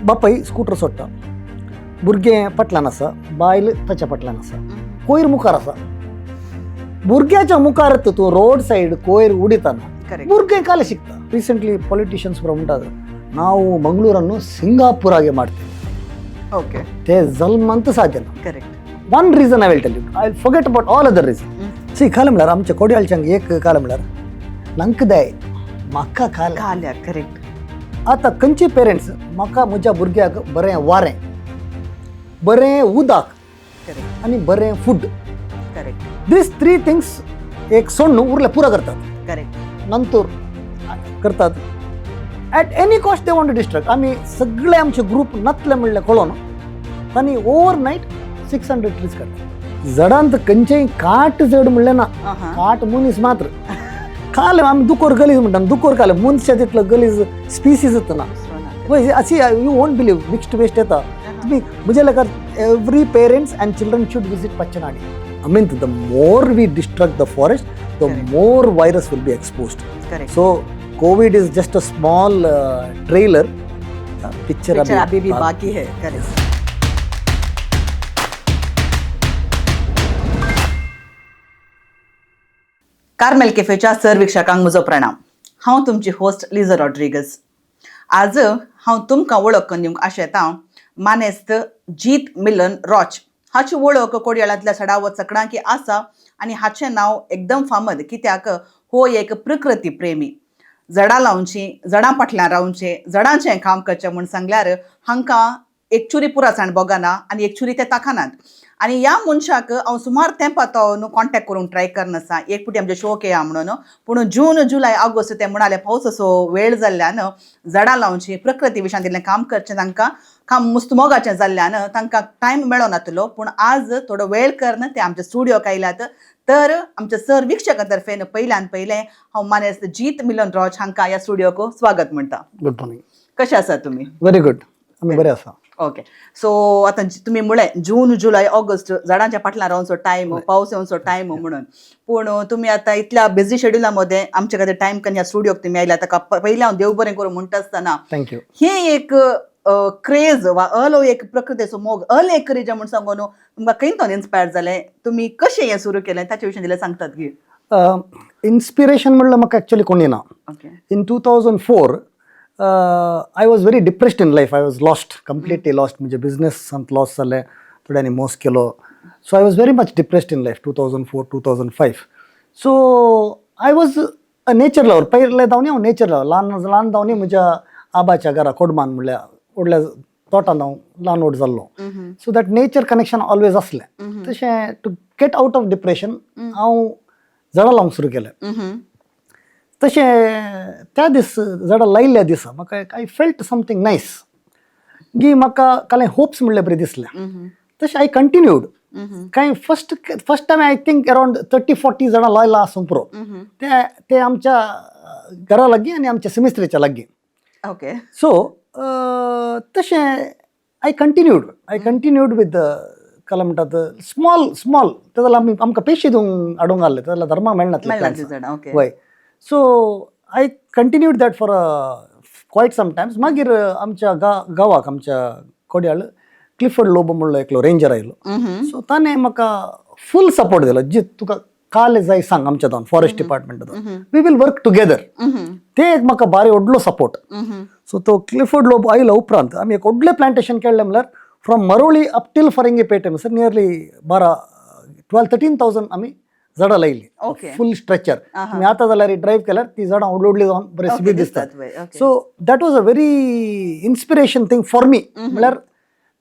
बापाई scooter सोडटा भुरगें फाटल्यान आसा बायल ताच्या फाटल्यान आसा कोयर मुखार आसा भुरग्याच्या मुखार तूं रोड सायड कोयर उडयतना भुरगें काले शिकता रिसेंटली पॉलिटिशियन्स म्हणटात ನಾವು ಮಂಗಳೂರನ್ನು ಸಿಂಗಾಪುರಾಗೆ ಮಾಡ್ತೀವಿ ಓಕೆ ते जल्मंत साधन correct one reason I will tell you I forget about all other reason सी काल म्हळ्यार आमच्या कोडयाळच्यांक एक काल म्हळ्यार लंक दाय म्हाका काल्या करेक्ट आतां खंयचे पेरंट्स म्हाका म्हज्या भुरग्याक बरें वारें बरें उदक करेक्ट आनी बरें फूड करेक्ट दीस 3 थिंग्स एक सोड न्हू उरले पुरो करतात करेक्ट नंतर करतात at any cost they want to distract आमी सगळे आमचे ग्रुप नातले म्हणले कळोन तांणी ओवरनायट 600 ट्रीज काडले झाडांत खंयचेय काट जड म्हणलें ना काट मनीस मात्र काल आमी दुकोर गलीज म्हणटा दुकोर काले मनशा तितलो गलीज स्पिसीज ना वय अशी you won't believe mixed waste येता तुम्ही म्हज्या लेखार every parents and children should visit Pachanady I mean the more we destruct the forest the Correct. more virus will be exposed. Correct. So COVID is just a small trailer. Picture अभी भी बाकी है. Correct. Carmel केफेच्या सर्वीक्षकांक म्हजो प्रणाम. हांव तुमची host Liza Rodrigues. आज हांव तुमकां वळख करून दिवंक आशेता मानेस्त जीत मिलन रॉच हाची वळख कोडयाळांतल्या सडा वचकडांकी आसा आनी हाचें नांव एकदम फामद कित्याक हो एक प्रकृती प्रेमी झाडां लावची झाडां फाटल्यान रावचें झाडांचें काम करचें म्हूण सांगल्यार हांकां एक चुरी पुरासाण बोगाना आनी एक चुरी ते ताखानात आनी ह्या मनशाक हांव सुमार तेंपा तो न्हू कॉन्टॅक्ट करूंक ट्राय करनासा एक पुटी आमचे शो केया म्हणून पूण जून जुलय ऑगस्ट ते म्हणाले पावस असो वेळ जाल्ल्यान झाडां लावची प्रकृती विशयान तितलें काम करचें तांकां काम मुस्तमोगाचें जाल्ल्यान तांकां टायम मेळो नातलो पूण आज थोडो वेळ करन ते आमच्या स्टुडियोक आयल्यात तर आमच्या सर्वीक्षकां तर्फेन पयल्यान पयलें हांव मानेस्त जीत मिलन रॉच हांकां ह्या स्टुडियोक स्वागत म्हणटा. Good morning. कशे आसात तुमी? Very good. आमी बरे आसा. ओके सो आतां तुमी म्हळें जून जुलय ऑगस्ट झाडांच्या फाटल्यान रावचो टायम पावस येवचो टायम म्हणून पूण तुमी आतां इतल्या बिझी शेड्युला मध्ये आमचे खातीर टायम करून ह्या स्टुडियोक तुमी आयल्या ताका पयलीं हांव देव बरें करूं म्हणटा आसतना थँक्यू. हे एक क्रेज वा एक प्रकृतीचो मोग एकरिजम म्हणून सांगून तुमकां खंयतून इन्स्पायर जालें तुमी कशें हें सुरू केलें ताचे विशीं दिलें सांगतात की इन्स्पिरेशन म्हणल्यार म्हाका एक्चुअली कोणी ना. Okay In 2004 I was very depressed in life. I was lost, completely lost. म्हणजे बिझनेस संत लॉस जाले थोड्यांनी मोस केलो. So I was very much depressed in life 2004-2005. So I was a nature lover. पहिले जावन हांव नेचर लवर ल्हान जावन म्हज्या आबाच्या घरा कोडमान म्हणल्यार व्हडल्या तोटान हांव ल्हान व्हड जाल्लो. So that nature connection always आसलें. तशें to get out of depression हांव झाडां लावंक सुरू केलें. तशें त्या दीस झाडां लायिल्ल्या दिसा म्हाका आय फेल्ट समथींग नायस की म्हाका कांय होप्स म्हणले बरें दिसलें. तशें आय कंटिन्यूड कांय first time I think around 30-40 झाडां लायला आसूं पुरो ते आमच्या घरा लागीं आनी आमच्या सेमिस्ट्रीच्या लागीं. ओके सो तशें आय कंटिन्यूड विथ काल म्हणटात स्मॉल ते जाल्यार आमकां पेशी दिवंक हाडूंक घाल्ले ते जाल्यार धर्माक मेळनातले. वय so I continued that for quite some times. मागीर आमच्या गांवाक आमच्या कोडयाळ क्लिफर्ड लोबो म्हणलो एकलो रेंजर आयलो. सो ताणें म्हाका फूल सपोर्ट दिलो. जी तुका काल जाय सांग आमच्या तावन फॉरेस्ट डिपार्टमेंटान वी वील वर्क टुगेदर. ते एक म्हाका बारी व्हडलो सपोर्ट. सो तो क्लिफर्ड लोबो आयलो उपरांत आमी एक व्हडलें प्लांटेशन केल्लें म्हणल्यार from Maroli up till Farangipete sir nearly 12-13,000 आमी झाडां लायिल्लीं फूल स्ट्रेचर. तुमी आतां जाल्यार ड्रायव्ह केल्यार ती झाडां व्हडली जावन बरें सुबीत दिसतात. सो that was a very inspiration thing for me. म्हळ्यार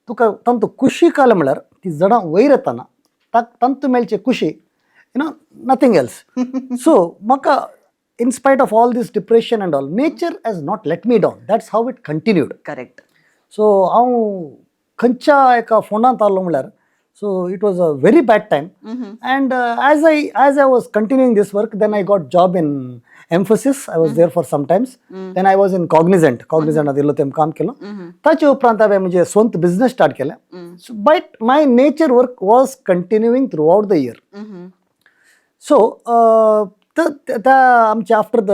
तुका तांतू खुशी काल म्हळ्यार ती झाडां वयर येताना तांतू मेळचे खुशी यू नो नथींग एल्स. सो म्हाका in spite of all this depression and all, nature has not let me down. That's how it continued. Correct. So हांव खंयच्या एका फोंडांत आसलो म्हळ्यार so it was a very bad time. And as I was continuing this work, then I got job in Emphasis. I was there for some times. Then I was in Cognizant आदिल्लो तें काम केलो. ताचे उपरांत हांवें म्हणजे स्वंत business start केलें. But my nature work was continuing throughout the year. So त्या आमच्या after the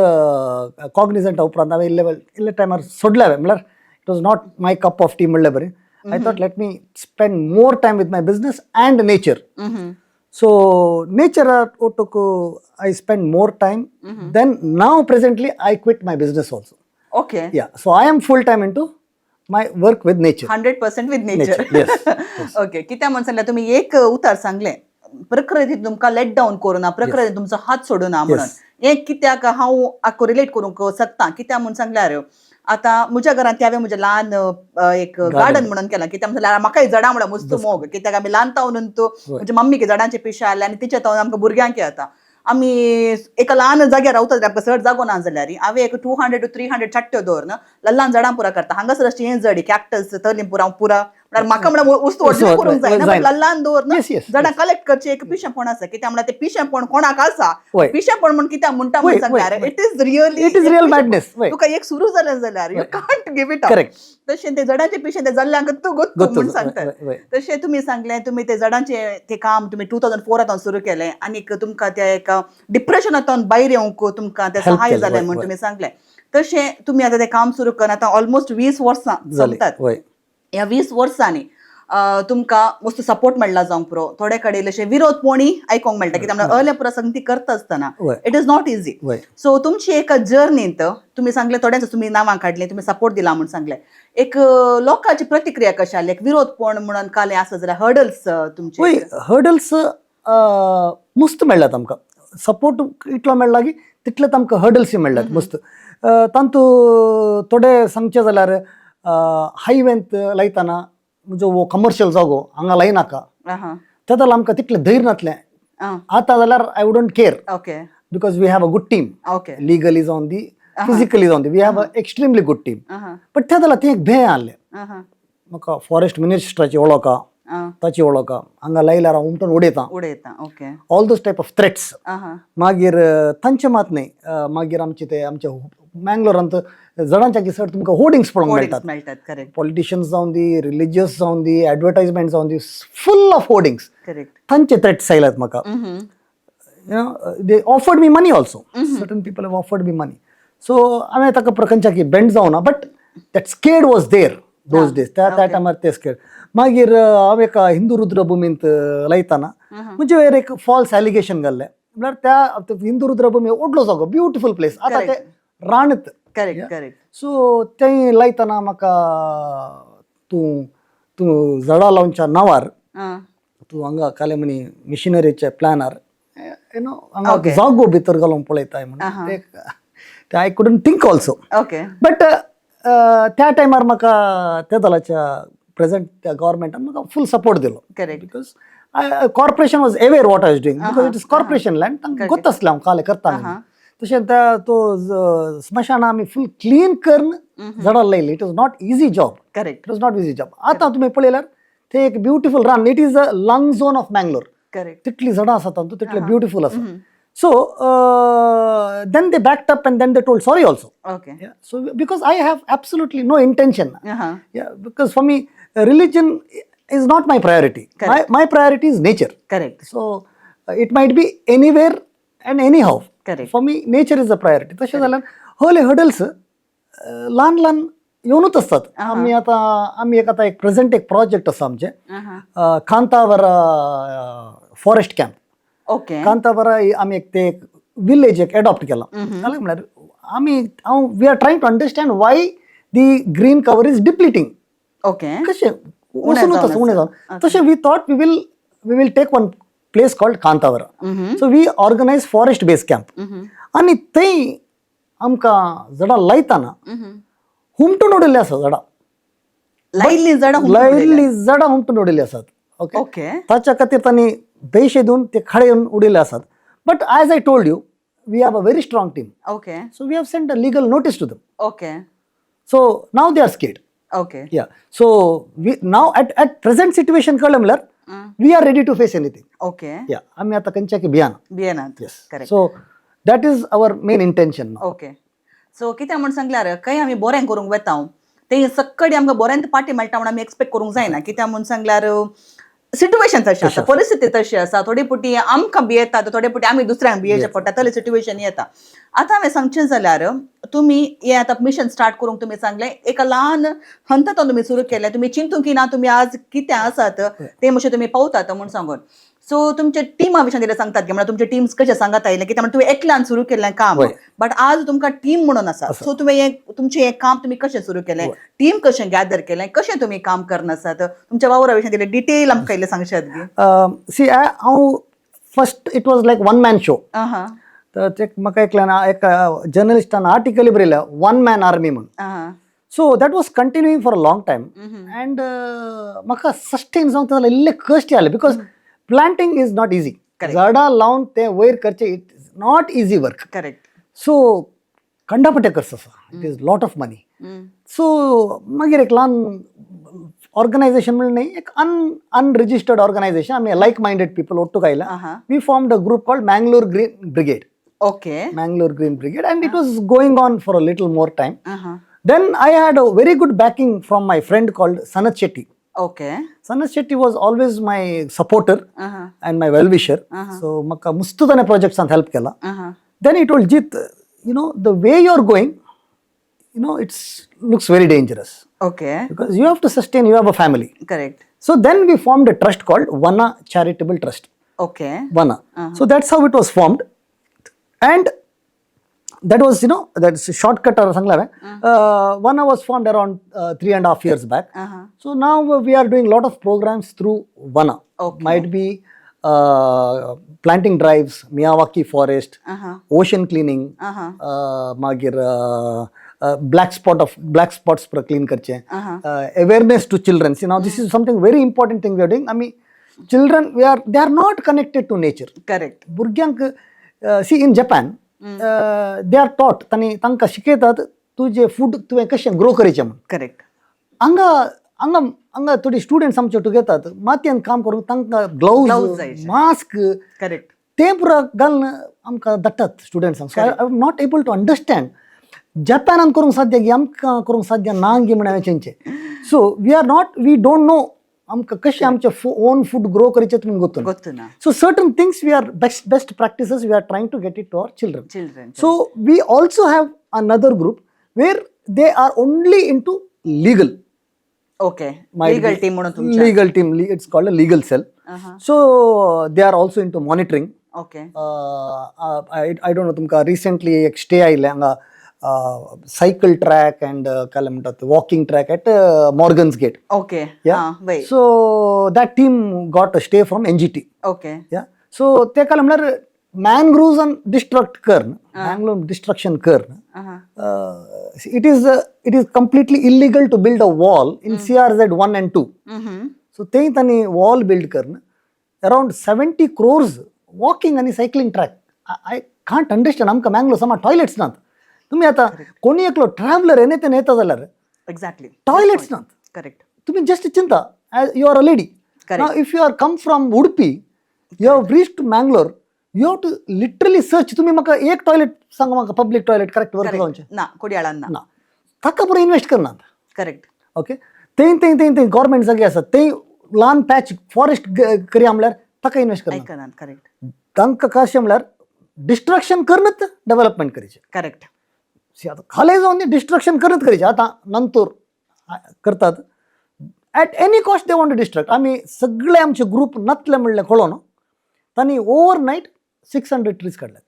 कॉग्निझंटा उपरांत हांवें इल्ले टायमार सोडलें हांवें म्हळ्यार It was not my cup of tea म्हणले बरे. I thought let me spend more time with my business and nature. So nature I spend more time. Then now presently I quit my business also. Okay. Yeah. So I am full time into my work with nature. 100% with nature. Yes. Okay. कित्या म्हणून सांगल्या तुम्ही एक उतार सांगले प्रकृती तुमका late down करू ना प्रकृती तुमचा हात सोडू ना म्हणून एक कित्याक हांव आको रिलेट करूंक शकता कित्या म्हणून सांगल्यार आता म्हज्या घरांत हांवें म्हजें ल्हान एक गार्डन म्हणून केलां कित्याक म्हणल्यार म्हाकाय झाडां म्हणल्यार मस्त मोग कित्याक आमी ल्हान तावन तो म्हणजे मम्मीक झाडांचे पिशे हाडले आनी तिचे तावन आमकां भुरग्यांक येता आमी एका ल्हान जाग्यार रावता जाल्यार आमकां चड जागो ना जाल्यार हांवें एक 200 to 300 छाट्ट्यो दवरन ल्हान झाडां पुरा करता हांगासर अशी हें झाडी कॅक्टस तलीं पुरा पुरा म्हळ्यार म्हाका म्हळ्यार वस्तू ऑर्डिनरी करूंक जायना बट ल्हान दवरन झाडां कलेक्ट करचें एक पिशेपण आसा कित्याक म्हळ्यार तें पिशेपण कोणाक आसा पिशेपण म्हण कित्याक म्हणटा म्हणून सांगल्यार इट इज रियल मॅडनेस. तुका एक सुरू जालें जाल्यार you can't give it up. तशें ते झाडांचे पिशे ते जाल्ल्यांक तूं गोत्तू म्हणून सांगतात. तशें तुमी सांगलें तुमी ते झाडांचे ते काम तुमी 2004 सुरू केलें आनीक तुमकां त्या एका डिप्रेशनांतून भायर येवंक तुमकां तें सहाय जालें म्हणून तुमी सांगलें. तशें तुमी आतां तें काम सुरू करून आतां ऑलमोस्ट 20 वर्सां चलतात. ह्या 20 वर्सांनी तुमकां मस्त सपोर्ट मेळ्ळा जावंक पुरो थोडे कडेन अशें विरोध पोणी आयकोंक मेळटा कित्याक म्हणल्यार अर्ले पुरा संगती करता आसतना इट इज नॉट इझी. सो तुमची एका जर्नींत तुमी सांगले थोड्यांच तुमी नांवां काडलीं तुमी सपोर्ट दिला म्हणून सांगलें एक लोकांची प्रतिक्रिया कशी आसली एक विरोध पोण म्हणून काले आसा जाल्यार हर्डल्स तुमचे हर्डल्स मस्त मेळ्ळ्यात आमकां सपोर्ट इतलो मेळ्ळा की तितलेच आमकां हर्डल्स मेळ्ळ्यात मस्त. तातूंत थोडे सांगचे जाल्यार हायवेंत लायतना म्हणजे वो कमर्शियल जागो हांगा लायनाका त्या जाल्यार आमकां तितलें धैर्य नासलें. आतां जाल्यार I wouldn't care because we have a good team legally जावन दी फिजिकली जावन दी we have a extremely good team. But त्या जाल्यार तें एक भें आहलें म्हाका फॉरेस्ट मिनिस्टराची वळख ताची वळख हांगा लायल्यार हांव उमटून उडयता all those type of threats. मागीर तांचे मात न्ही मागीर आमचे ते आमच्या मँगलोरांत झाडांच्या किसर तुमकां होर्डिंग्स पळोवंक मेळटात पॉलिटिशियन्स जावन दी रिलिजियस जावन दी एडवर्टायजमेंट जावन दी फुल ऑफ होर्डिंग्स तांचे थ्रेट्स आयल्यात म्हाका. They offered me money also certain people have offered me money. So हांवें ताका प्रकंचाकी बेंड जावना but that scared was there those days त्या टायमार ते स्केड. मागीर हांव एका हिंदू रुद्रभुमींत लायतना म्हणजे वयर एक फॉल्स एलिगेशन घाल्लें म्हळ्यार त्या हिंदू रुद्रभुमी व्हडलो जागो ब्युटिफूल प्लेस आतां ते राणत. सो तें लायतना म्हाका तूं झाडां लावच्या नांवार तूं हांगा काले म्हणी मिशनरीचे प्लॅनार हांगा जागो भितर घालून पळयताय म्हणून ते I couldn't think also. But त्या टायमार म्हाका त्या दलाच्या प्रेझेंट त्या गव्हर्मेंटान म्हाका फूल सपोर्ट दिलो because corporation was aware what I was doing because it is corporation land तांकां गोत आसलें हांव काले करता. तशें तो स्मशान आमी फूल क्लीन करून झाडां लायली. It was not easy job. It was not easy job. आतां तुमी पळयल्यार ते एक beautiful run it is a lung zone of Mangalore. तितली झाडां आसा तातूंत तितले ब्युटिफूल आसा. So then they backed up and then they told sorry also. So because I have absolutely no intention. Because for me religion is not my priority. My priority is nature. So it might be anywhere and anyhow. For me nature is the priority. तशें जाल्यार होले hurdles ल्हान ल्हान येवनूच आसतात. आमी एक आतां एक प्रेझेंट एक प्रोजेक्ट आसा आमचे कांतावरा फॉरेस्ट कॅम्प. कांतावरा आमी एक ते विलेज एक एडॉप्ट केला. म्हळ्यार we are trying to understand why the green cover is depleting. कशें वचूनच आसा उणें जावन तशें we thought we will take one place called Kantavara. So we organise forest base camp आनी थंय आमकां झाडां लायतना हुमटून उडयल्लीं आसा झाडां लायिल्लीं झाडां हुमटून उडयल्लीं आसात. ओके ताच्या खातीर तांणी पयशे दिवन ते खडे येवन उडयल्ले आसात. But as I told you we have a very strong team. So we have sent a legal notice to them. So now they are scared. Yeah so we now at present situation कळ्ळें म्हळ्यार we are ready to face anything. Yeah आमी आतां खंयच्याकी भियाना. So that is our main intention. So कित्याक म्हण सांगल्यार खंय आमी बरें करूंक वेता ते सक्कडी आमकां बरें पाटी मेळटा म्हण आमी एक्सपेक्ट करूंक जायना. कित्याक म्हण सांगल्यार सिट्युएशन तशी आसा, परिस्थिती तशी आसा, थोडी पुटी आमकां भियेता थोडे पुटी आमी दुसऱ्यांक भियेचे पडटा, तसली सिट्युएशन येता. आतां हांवें सांगचें जाल्यार तुमी हें आतां मिशन स्टार्ट करूंक तुमी सांगलें एका ल्हान हंतातून तुमी सुरू केलें, तुमी चिंतूंक ना तुमी आज कितें आसात ते मातशें तुमी पावतात म्हूण सांगून. सो तुमच्या टिमा विशीं कितें सांगतात की म्हणल्यार तुमचे टिम्स कशे सांगत आयले कित्याक तुमी एकल्यान सुरू केल्लें काम, बट आज तुमकां टीम म्हणून आसा. सो तुमी तुमचें हें काम तुमी कशें सुरू केलें, टीम कशें गॅदर केलें, कशें तुमी काम करनासात, तुमच्या वावरा विशीं कितें डिटेल आमकां इल्लें सांगशात बी. सी हांव first it was like one man show. तर ते म्हाका एक जर्नलिस्टान आर्टिकल बरयलें वन मॅन आर्मी म्हणून. So that was continuing for a long time and म्हाका सस्टेन जावंक ताका इल्ले कश्ट जाले because planting is not easy. झाडां लावन ते वयर करचें it is not easy work. Correct. So कंडापटे खर्च आसा, it is lot of money. So मागीर एक ल्हान ऑर्गनायझेशन म्हणून न्ही एक अनरजिस्टर्ड ऑर्गनायझेशन आमी लायक मायंडेड पीपल ओट्टूक आयला. We formed a group called Mangalore Green Brigade. Okay. Mangalore Green Brigade, and it was going on for a little more time. Then I had a very good backing from my friend called Sanat Shetty. Okay. Sanat Shetty was always my supporter and my well-wisher. So maka mustudane projects ant help kela. Then he told Jeeth, the way you're going, it looks very dangerous. Okay. Because you have to sustain, you have a family. Correct. So then we formed a trust called Vana Charitable Trust. Okay. Vana. So that's how it was formed. And that was, that's a shortcut or something. Vana was formed around 3.5 years back. So now we are doing a lot of programs through Vana. Okay. Might be planting drives, Miyawaki forest, ocean cleaning, magir black spots for clean karche, awareness to children. Now this is something very important thing we are doing. I mean, children, they are not connected to nature. Correct. Burgyank, see in Japan, they are taught tanka shiketat tuje food तुवें कशें grow करचें म्हूण. Correct. हांगा थोडी students आमचे वटून येतात मातयेन काम करूंक तांकां ग्लोव्ज मास्क करेक्ट ते पुरो घालून आमकां धाडटात स्टुडंट्सांक. So I am not able to understand जपानान करूंक साध्य की आमकां करूंक साध्य ना गी म्हण हांवें चिंतचें. सो वी डोंट नो आमकां कशें आमचें ओन फूड ग्रो करचें तुमी गोतूना. So certain things we are best practices we are trying to get it to our children. So we also have another group where they are only into legal. Okay. Legal team म्हणून तुमच्या. Legal team. It's called a legal cell. So they are also into monitoring. Okay. I don't know. तुमका recently एक stay आयले हांगा cycle track and काय म्हणतात walking track at Morgan's Gate. Okay. Yeah. Wait. So that team got a stay from NGT. Okay. Yeah. So ते काय म्हणल्यार mangroves and Mangalore destruction Karan. It is completely illegal to build a wall in CRZ 1 and 2. So they tani wall build karna around 70 crores walking and cycling track. I can't understand. आमकां Mangalore sama toilets नात. तुम्ही आता कोणी एकलो traveller येणे ते नेता जाल्यार एक्झॅक्टली टॉयलेट्स नात. करेक्ट. तुम्ही जस्ट चिंता you are a lady. Now if you are come from Udupi, you have reached Mangalore, you have to literally search. तुम्ही म्हाका एक टॉयलेट सांगा म्हाका पब्लिक टॉयलेट करेक्ट वर्क जावचें ना कोडयाळांना ना. ताका पुरो इन्वेस्ट करनात. करेक्ट. ओके. ते गव्हर्मेंट जागे आसात ते ल्हान पॅच फॉरेस्ट करया म्हळ्यार ताका इन्वेस्ट करनात. करेक्ट. तांकां कशें म्हळ्यार डिस्ट्रक्शन करनच डेव्हलपमेंट करचें. करेक्ट. आतां खाले जावन डिस्ट्रक्शन करनच करचें. आतां नंतर करतात at any cost they want to distract. आमी सगळे आमचे ग्रुप नातले म्हणलें कळोन तांणी ओवरनायट 600 ट्रीज काडल्यात.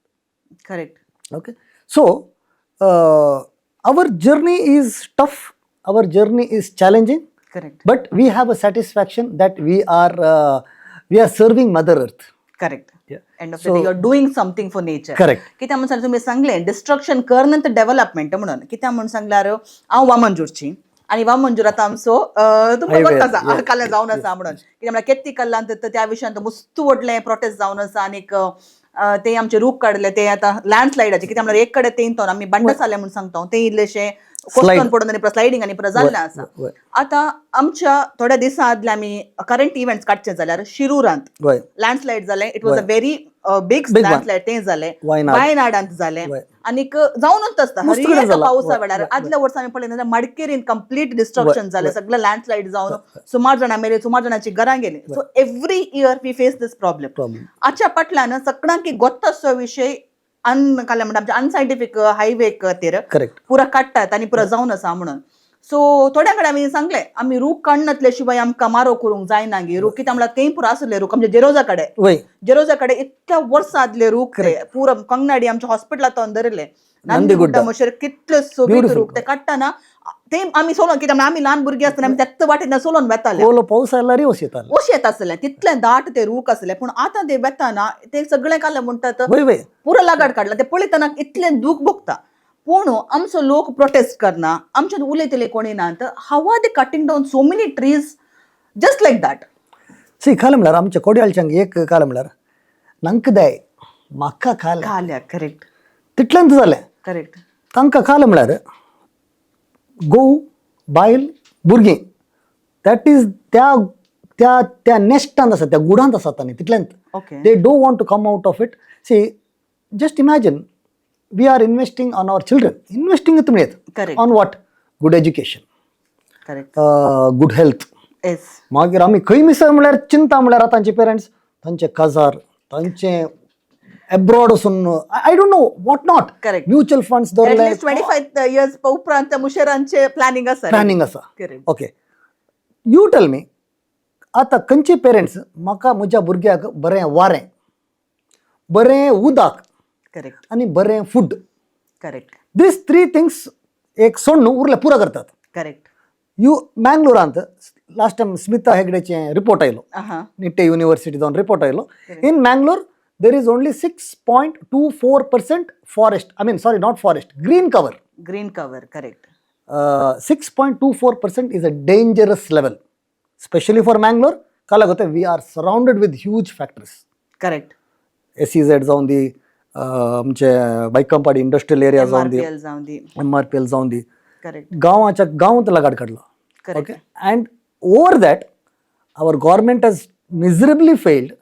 Correct. Okay. So our journey is tough, our journey is challenging. Correct. But we have a satisfaction that we are serving Mother Earth. Correct. Yeah. End of the day you are doing something for nature. Correct. कित्याक म्हणून तुम्ही सांगले destruction करनंतर development म्हणून कित्याक म्हणून सांगल्यार हांव वामनजूरची आणि वामनजूर आतां आमचो तुमकां वता काल्यां जावन आसा म्हणून कित्याक म्हळ्यार केत्ती कल्लांत त्या विशयान मस्त व्हडलें प्रोटेस्ट जावन आसा आनीक ते आमचे रूख काडले ते आतां लँडस्लायडाचे कित्याक म्हळ्यार एक कडेन तेंतो आमी बांडसाले म्हणून सांगता ते इल्लेशे कोस्टोन पडून आनी स्लायडींग आनी परत जाल्लें आसा. आतां आमच्या थोड्या दिसां आदले आमी करंट इव्हेंट्स काडचे जाल्यार शिरुरांत लँडस्लायड जालें. It was a very big landslide ते जाले वायनाडांत जाले आणि जाऊनच आसता हरियाक पावसा वेळार आदल्या वर्सा आमी पळयलें जाल्यार मडकेरीन कंप्लीट डिस्ट्रक्शन जालें सगळें लँडस्लायड जावन सुमार जाणां मेले सुमार जाणांची घरां गेली so every year we face this problem हाच्या फाटल्यान सगळ्यांक गोत्ता असो विशय अनसायंटिफिक हायवे खातीर पुरा काडटात आनी पुरा जावन आसा म्हणून सो थोड्या कडेन आमी सांगलें आमी रूख काडनातले शिवाय आमकां मारो करूंक जायना गे रूख कित्याक म्हळ्यार तें पुरो आसले रूख आमचे जेरोजा कडेन इतक्या वर्सां आदले रूख ते पुरो कंगनाडी आमच्या हॉस्पिटलांत दरिल्ले नंदीगुड्डा मशेर कितले सोबीत रूख ते काडटाना ते आमी सोलोन कित्याक आमी ल्हान भुरगीं आसतना आमी त्याच वाटेन सोलोन वेताले पावस आयल्यार वोश येत आसलें तितलें दाट ते रूख आसले पूण आतां ते वेताना ते सगळें काडलें म्हणटात पुरो लागाड काडला ते पळयतना इतलें दूख भोगता पूण आमचो लोक प्रोटेस्ट करना आमच्यान उलयतले कोणी ना how are they cutting down so many trees just like that see खालें म्हळ्यार आमच्या कोडयाळच्यांक एक खालें म्हळ्यार नंक दाय म्हाका खाल्या करेक्ट तितल्यांत जालें करेक्ट तांकां खालें म्हळ्यार गोव बायल भुरगीं दॅट इज त्या त्या त्या नेस्टांत आसा त्या गुडांत आसात आनी तितल्यांत they don't want to come out of it see just imagine we are investing on our children investing on what good education good health मागीर आमी खंय मिसळ म्हळ्यार चिंता म्हळ्यार आतांचे पेरंट्स तांचे काजार तांचे एब्रॉड वचून आय don't know what not mutual funds दवरले 25 इयर्स उपरांत मुशेरांचे प्लॅनिंग आसा ओके यू टेल मी आतां खंयचे पेरंट्स म्हाका म्हज्या भुरग्याक बरें वारें बरें उदक आणि बरें फूड दिस 3 थिंग्स एक सोडून उरले पुरा करतात यू मँगलोरांत लास्ट टायम स्मिता हेगडेचे रिपोर्ट आयलो निट्टे युनिव्हर्सिटी जावन रिपोर्ट आयलो in Mangalore there is only 6.24% forest I mean sorry not forest green cover correct 6.24% is a dangerous level specially for Mangalore का लागोते we are surrounded with huge factories correct SEZ जावन दी आमचे बायकंपाडी industrial area जावन दी MRPL जावन दी गांवाच्या गांवांत लागाड काडला okay and over that our government has miserably failed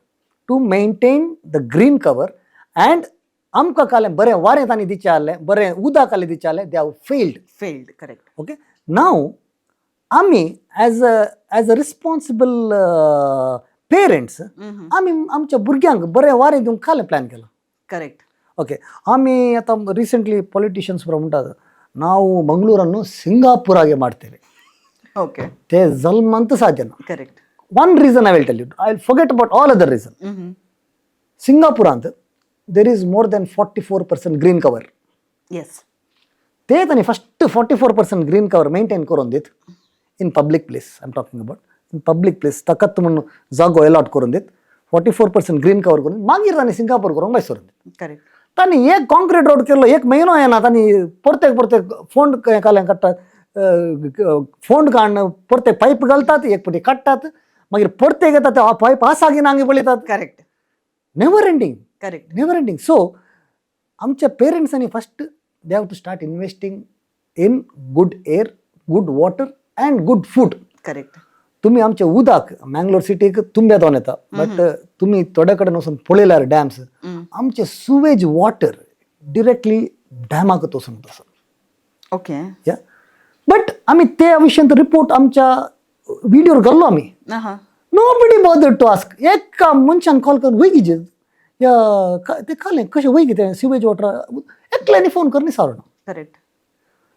to maintain the green cover and आमकां कालें बरें वारें तांणी दिचें आहलें बरें उदक आहलें दिचें आहलें they have failed correct okay now आमी एज अ रिस्पॉन्सिबल पेरंट्स आमी आमच्या भुरग्यांक बरें वारें दिवंक खालें प्लॅन केला करेक्ट ओके आमी आतां रिसेंटली पॉलिटिशियन्स पुरो म्हणटात ನಾವು ಮಂಗಳೂರನ್ನು ಸಿಂಗಾಪುರಾಗೆ ಮಾಡ್ತೇವೆ ಓಕೆ ದೇ ಜಲ್ಮಂತ ಸಾಧ್ಯನ correct one reason I will tell you I will forget about all other reason Singapore ಅಂತ there is more than 44% green cover ಎಸ್ ते तांणी फस्ट 44% ग्रीन कवर मेंटेन करून दीत in public place I am talking about in public place ताकाच म्हणून जागो allot करून दीत 44% ग्रीन कवर करून मागीर तांणी सिंगापूर करूंक मैसूर दीत करेक्ट तांणी एक कॉन्क्रीट रोड केलो एक म्हयनो येना तांणी परतेक फोंड काल्यां काडटात फोंड काडून परतेक पायप घालतात एक पटी काडटात मागीर परतेक येता ते पायप आसा की ना पळयतात करेक्ट नेवर एंडिंग सो आमच्या पेरंट्सांनी first they have to start investing in good air, good water and good food. Correct. तुम्ही आमचे उदक मँगलोर सिटीक तुंब्या दोन येता बट तुम्ही थोड्या कडेन वचून पळयल्यार डॅम्स आमचे सुवेज वॉटर डिरेक्टली डॅमाक वचून आसा ओके या बट आमी त्या विशयान रिपोर्ट आमच्या व्हिडिओर घाल्लो आमी नोबडी बॉदर्ड टू आस्क एका मनशान कॉल करून वय कितें या ते खालें कशें वय कितें सिवेज वॉटर एकल्यानी फोन करनी सारना करेक्ट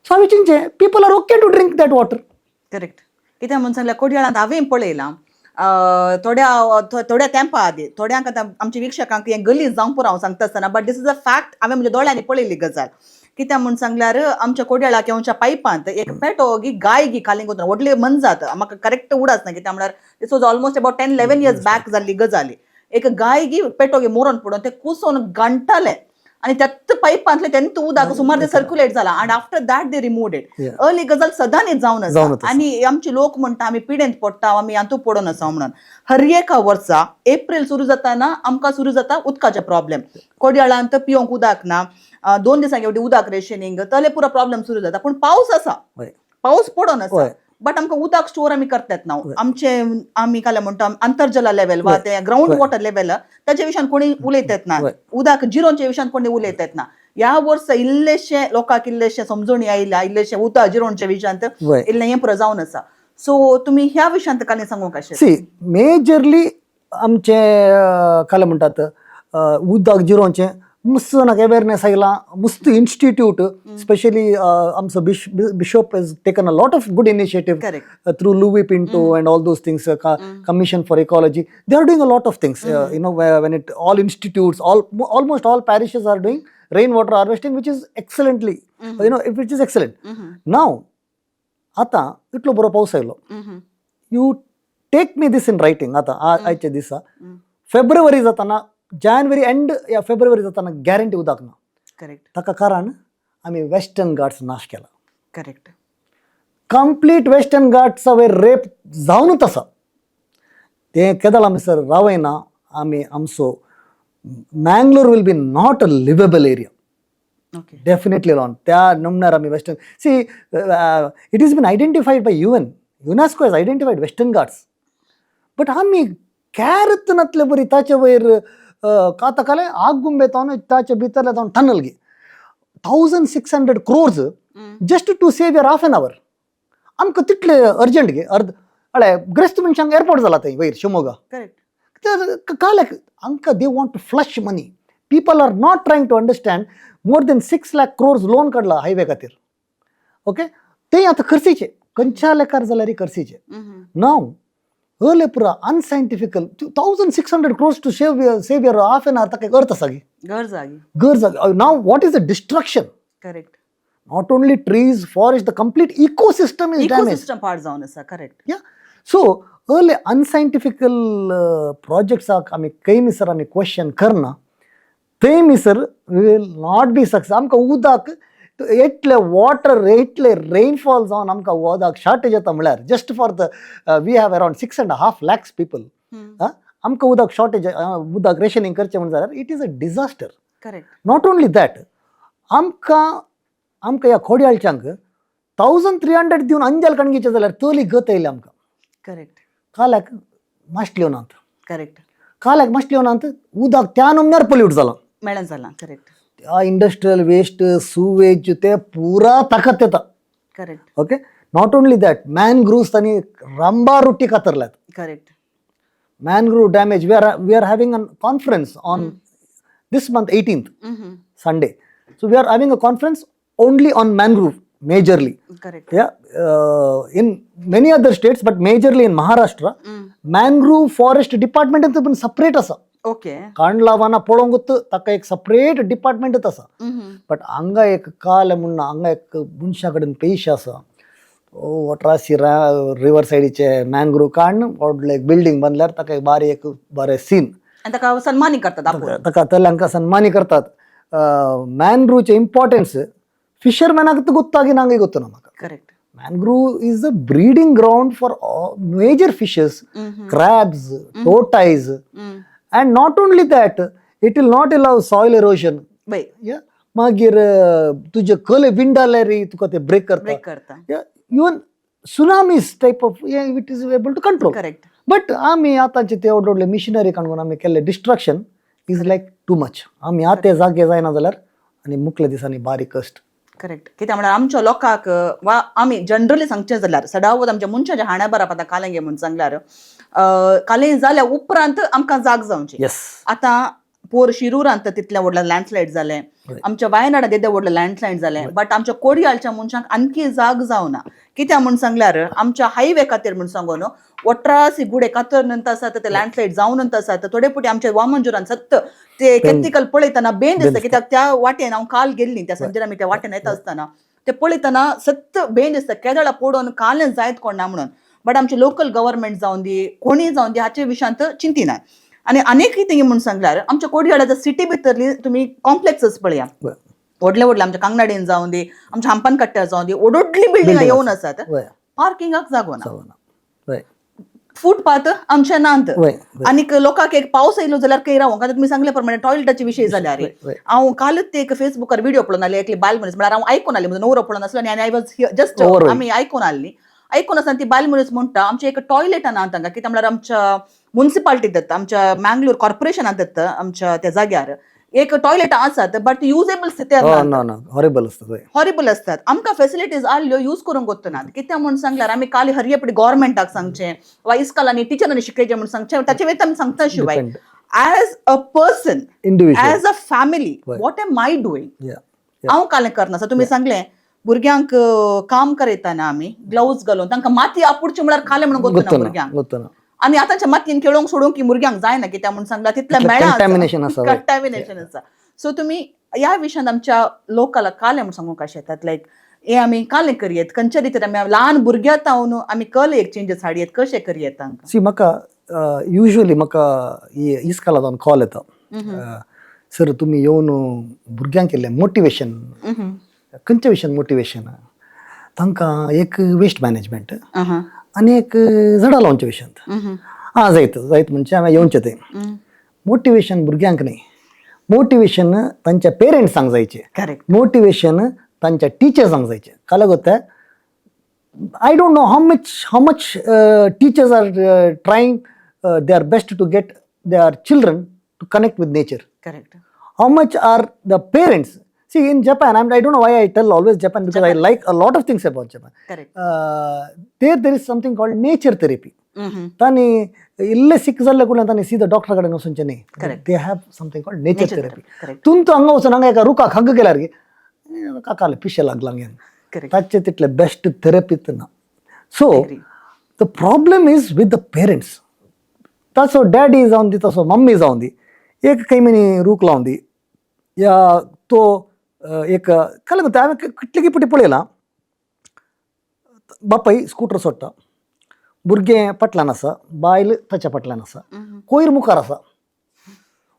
सो हांवें चिंतचें people are okay to drink that water correct कित्याक म्हणून सांगल्यार कोडयाळांत हांवें पळयलां थोड्या तेंपा आदी थोड्यांक आतां आमच्या विक्षकांक हें गलीज जावंक पुरो हांव सांगता आसतना but this is a fact हांवें म्हज्या दोळ्यांनी पळयली गजाल कित्याक म्हूण सांगल्यार आमच्या कोडयाळा किंवा पायपांत एक पेटो गी गाय गी खालींक वतना व्हडली मनजात म्हाका करेक्ट उडास ना कित्याक म्हळ्यार दीस was almost about 10-11 years back जाल्ली गजाली एक गाय गी पेटो गी मोरोन पडून ते कुसोन घंटाले आणि त्यात पाईपांतले तेंत उदक सुमार ते सर्क्युलेट जाला आणि after that they removed it early गजाल सदांच जावन आसा आणि आमची लोक म्हणटा आमी पिडेंत पडटा आमी हातू पडून आसा म्हणून हर एका वर्सा एप्रील सुरू जाताना आमकां सुरू जाता उदकाचे प्रॉब्लेम कोडयाळांत पिवंक उदक ना 2 दिसांक एवढी उदक रेशनिंग तले पुरो प्रॉब्लेम सुरू जाता पूण पावस आसा पावस पडून आसा बट आमकां उदक स्टोर आमी करतात ना आमी काय म्हणटा अंतर्जला लेवल वा ते ग्राउंड वॉटर लेवल ताचे विशयान कोणी उलयतात ना उदक जिरोचे विशयान कोणी उलयतात ना ह्या वर्स इल्लेशे लोकांक इल्लेशे समजून आयल्या इल्लेशे उदक जिरोचे विशयांत इल्लें हें पुरो जावन आसा सो तुम्ही ह्या विशयांत कांय सांगूंक कशें सी मेजरली आमचे काय म्हणटात उदक जिरोचे मस्त जणांक अवेरनेस आयला मस्त इन्स्टिट्यूट स्पेशली आमचो bishop has taken a lot of good initiative through Louie Pinto and all those things commission for ecology they are doing a lot of things you know when it all institutes almost all parishes are doing rain water harvesting which is excellently you know which is excellent now आता इतलो बरो पावस आयलो you take me this in writing आता आयच्या दिसा फेब्रुवारी जाताना January and या फेब्रुवारी जाताना गॅरंटी उदक ना करेक्ट ताका कारण आमी वेस्टर्न घाट्स नाश केला करेक्ट कंप्लीट वेस्टर्न घाट्स वे रेप जावनूच आसा ते केदळ आमी सर रावयना आमी आमचो Mangalore will be not a livable area definitely लॉन त्या नमणार आमी western see it is been identified by UNESCO has identified Western Ghats but आमी कॅरतनातले बरी ताचे वयर कातकाले आगुंबे तावन ताचे भितरले तावन टनल गे 1600 crores just to save your half an hour आमकां तितले अर्जंट गे अळे ग्रेस्त मनशांक एअरपोर्ट जाला थंय वयर शिमोगा करेक्ट काल्याक आमकां they want to flush money people are not trying to understand more than 6 lakh crores loan काडला हायवे खातीर ओके ते आतां खर्चीचे खंयच्या लेकार जाल्यार खर्चीचे नाव अर्ले पुरा unscientifical 1600 crores to save your half an hour ताका अर्थ आसा गी गरज नाव what is the destruction correct not only trees forest the complete ecosystem is damage part जावन आसा करेक्ट या सो अर्ले अनसायंटिफिकल प्रोजेक्ट्स आमी कैमी सर आमी क्वेश्चन करना थंय sir will not be success आमकां उदक एटले वॉटर एटले रेनफॉल जावन आमकां उदक शॉर्टेज येता म्हळ्यार just for the we have around 6.5 lakhs people आमकां उदक शॉर्टेज उदक रेशनिंग करचें म्हण जाल्यार it is a disaster correct not only that आमकां ह्या खोडयाळच्यांक 1300 दिवन अंजल कणगीचे जाल्यार तोली गत येयले आमकां करेक्ट काल्याक माश्ट लिवनात करेक्ट काल्याक माश्ट लिवनात उदक त्या नमन्यार पोल्यूट जालां मेळन जालां करेक्ट त्या इंडस्ट्रियल वेस्ट सुवेज ते पुरा ताकत येता correct okay not only that mangroves तांणी रंबा रुट्टी कातरल्यात correct mangrove damage we are having a conference on this month 18th Sunday so we are having a conference only on mangrove majorly correct in many other states but majorly in Maharashtra mangrove forest department is पण separate asa okay कांडलावाना पळोवंक ताका एक separate department आसा but हांगा एक काल म्हणून हांगा एक मनशा कडेन पयशे आसा वॉटरासी रिवर सायडीचे मॅनग्रोव काडून व्हडले एक बिल्डींग बांदल्यार ताका एक बारीक बरें सीन ताका सन्मानी करतात ताका तल्यांका सन्मानी करतात मॅनग्रोवचे इम्पॉर्टन्स फिशरमॅनाक गुत्तागी नांगे गुत्तना म्हाका correct mangrove is a breeding ground for major fishes crabs tortoise and not only that it will not allow soil erosion मागीर तुजे कले विंड आले रे तुका ते ब्रेक करता even tsunamis type of it is able to control correct but आमी आतांचे ते व्हडले मिशनरी काडून आमी केल्ले destruction is like too much आमी आते जागे जायना जाल्यार आनी मुखल्या दिसांनी बारीक कश्ट करेक्ट कित्याक म्हळ्यार आमच्या लोकांक वा आमी जनरली सांगचें जाल्यार सदावत आमच्या मनशाच्या हाण्या बराबर आतां कालें गे म्हणून सांगल्यार कालें जाल्या उपरांत आमकां जाग जावची आतां पोर शिरुरांत तितलें व्हडलें लँडस्लायड जालें आमच्या वायनाडा देदे व्हडलें लँडस्लायड जालें बट आमच्या कोडयाळच्या मनशांक आणखी जाग जावना कित्याक म्हूण सांगल्यार आमच्या हायवे खातीर म्हूण सांगून वट्रासी गुडे कातर नंतर आसात ते लँडस्लायड जावन नंतर आसात थोडे पुटी आमच्या वामनजुरान सत्त ते केतिकल पळयतना बेन दिसता कित्याक त्या वाटेन हांव काल गेल्ली त्या संजेर आमी त्या वाटेन येता आसतना ते पळयतना सत्त बेन दिसता केदळा पडून कालें जायत कोणा म्हणून बट आमचे लोकल गव्हर्मेंट जावन दी कोणी जावन दी हाचे विशयांत चिंतिना आनी अनेक कितें म्हूण सांगल्यार आमच्या कोडयाळ्याच्या सिटी भितरली तुमी कॉम्प्लेक्सस पळया व्हडले व्हडले आमच्या कांगनाडेन जावन दी आमच्या हांपान कट्ट्यार जावन दी व्हडली बिल्डिंगां येवन आसात पार्किंगाक जागो ना फुटपाथ आमचे नांत आनीक लोकांक एक पावस येयलो जाल्यार खंय रावंक आतां तुमी सांगले प्रमाणे टॉयलेटाचे विशय जाल्यार हांव कालच ते एक फेसबुकार व्हिडिओ पळोवन आले एकली बायल मनीस म्हळ्यार हांव आयकून आले म्हणजे नवरो पळोवन आसलो आनी आय वॉज जस्ट आमी आयकून आसली ऐकून आसा ती बायल मनीस म्हणटा आमच्या एक टॉयलेट ना तांकां कित्याक म्हळ्यार आमच्या म्युनिसिपालिटी दत्ता आमच्या मँगलोर कॉर्पोरेशनात दत्ता आमच्या त्या जाग्यार एक टॉयलेट आसात बट युजेबल स्थितीर ना ना हॉरिबल असतात होय. हॉरिबल असतात आमकां फॅसिलिटीज आल्यो यूज करूंक वचनात कित्याक म्हणून सांगल्यार आमी काल हरयेपडी गव्हर्मेंटाक सांगचें वा इस्कॉलांनी टिचरांनी शिकयचें म्हणून सांगचें ताचे वेळी आमी सांगता शिवाय Depend. As a person Individual. As a family Right. What am I doing Yeah. हांव कालें करना तुम्ही सांगलें भुरग्यांक काम करयतना आमी ग्लोव्ज घालून तांकां माती आपुडची म्हळ्यार खालें म्हणून गोतना भुरग्यांक गोतना आनी आतांच्या मातयेन खेळोंक सोडूंक की भुरग्यांक जायना कित्याक म्हणून सांगला तितलें तितलें मेळा contamination आसा, वय. कंटॅमिनेशन आसा सो तुमी ह्या विशयान आमच्या लोकलाक कालें म्हणून सांगूंक कशें येतात लायक हे आमी कालें करियेत खंयच्या रितीन आमी ल्हान भुरग्यां तावन आमी कल एक चेंजीस हाडयेत कशें करियेत तांकां सी म्हाका युजली म्हाका इस्कालांतल्यान कॉल येता सर तुमी येवन भुरग्यांक केल्लें मोटिवेशन खंयच्या विशयान मोटिवेशन तांकां एक वेस्ट मॅनेजमेंट आनी एक झाडां लावच्या विशयांत जायत म्हणजे हांवें येवचें तें मोटिवेशन भुरग्यांक न्ही मोटिवेशन तांच्या पेरंट्सांक जायचे करेक्ट मोटिवेशन तांच्या टिचर्सांक जायचे का लागून I don't know how much teachers are trying their best to get their children to connect with nature. Correct How much are the parents? See, in Japan, I don't know why I tell always Japan because I like a lot of things about Japan. Correct. There is something called nature therapy. Tani ille sick zalle kudna tani sida doctor kade nosunche nahi. Correct. They have something called nature therapy. Correct. Tuntu anga usananga eka ruka hagg kelarge kakale pishe laglangen. Correct. Tache title best therapy tana. So Agree. the problem is with the parents. Taso daddy is on the taso mummy is on the एक काही महिने रूक लावून दी या तो एक काय लागतं हांवें कितले की पटी पळयलां बापाय स्कूटर सोडटा भुरगें फाटल्यान आसा बायल ताच्या फाटल्यान आसा कोयर मुखार आसा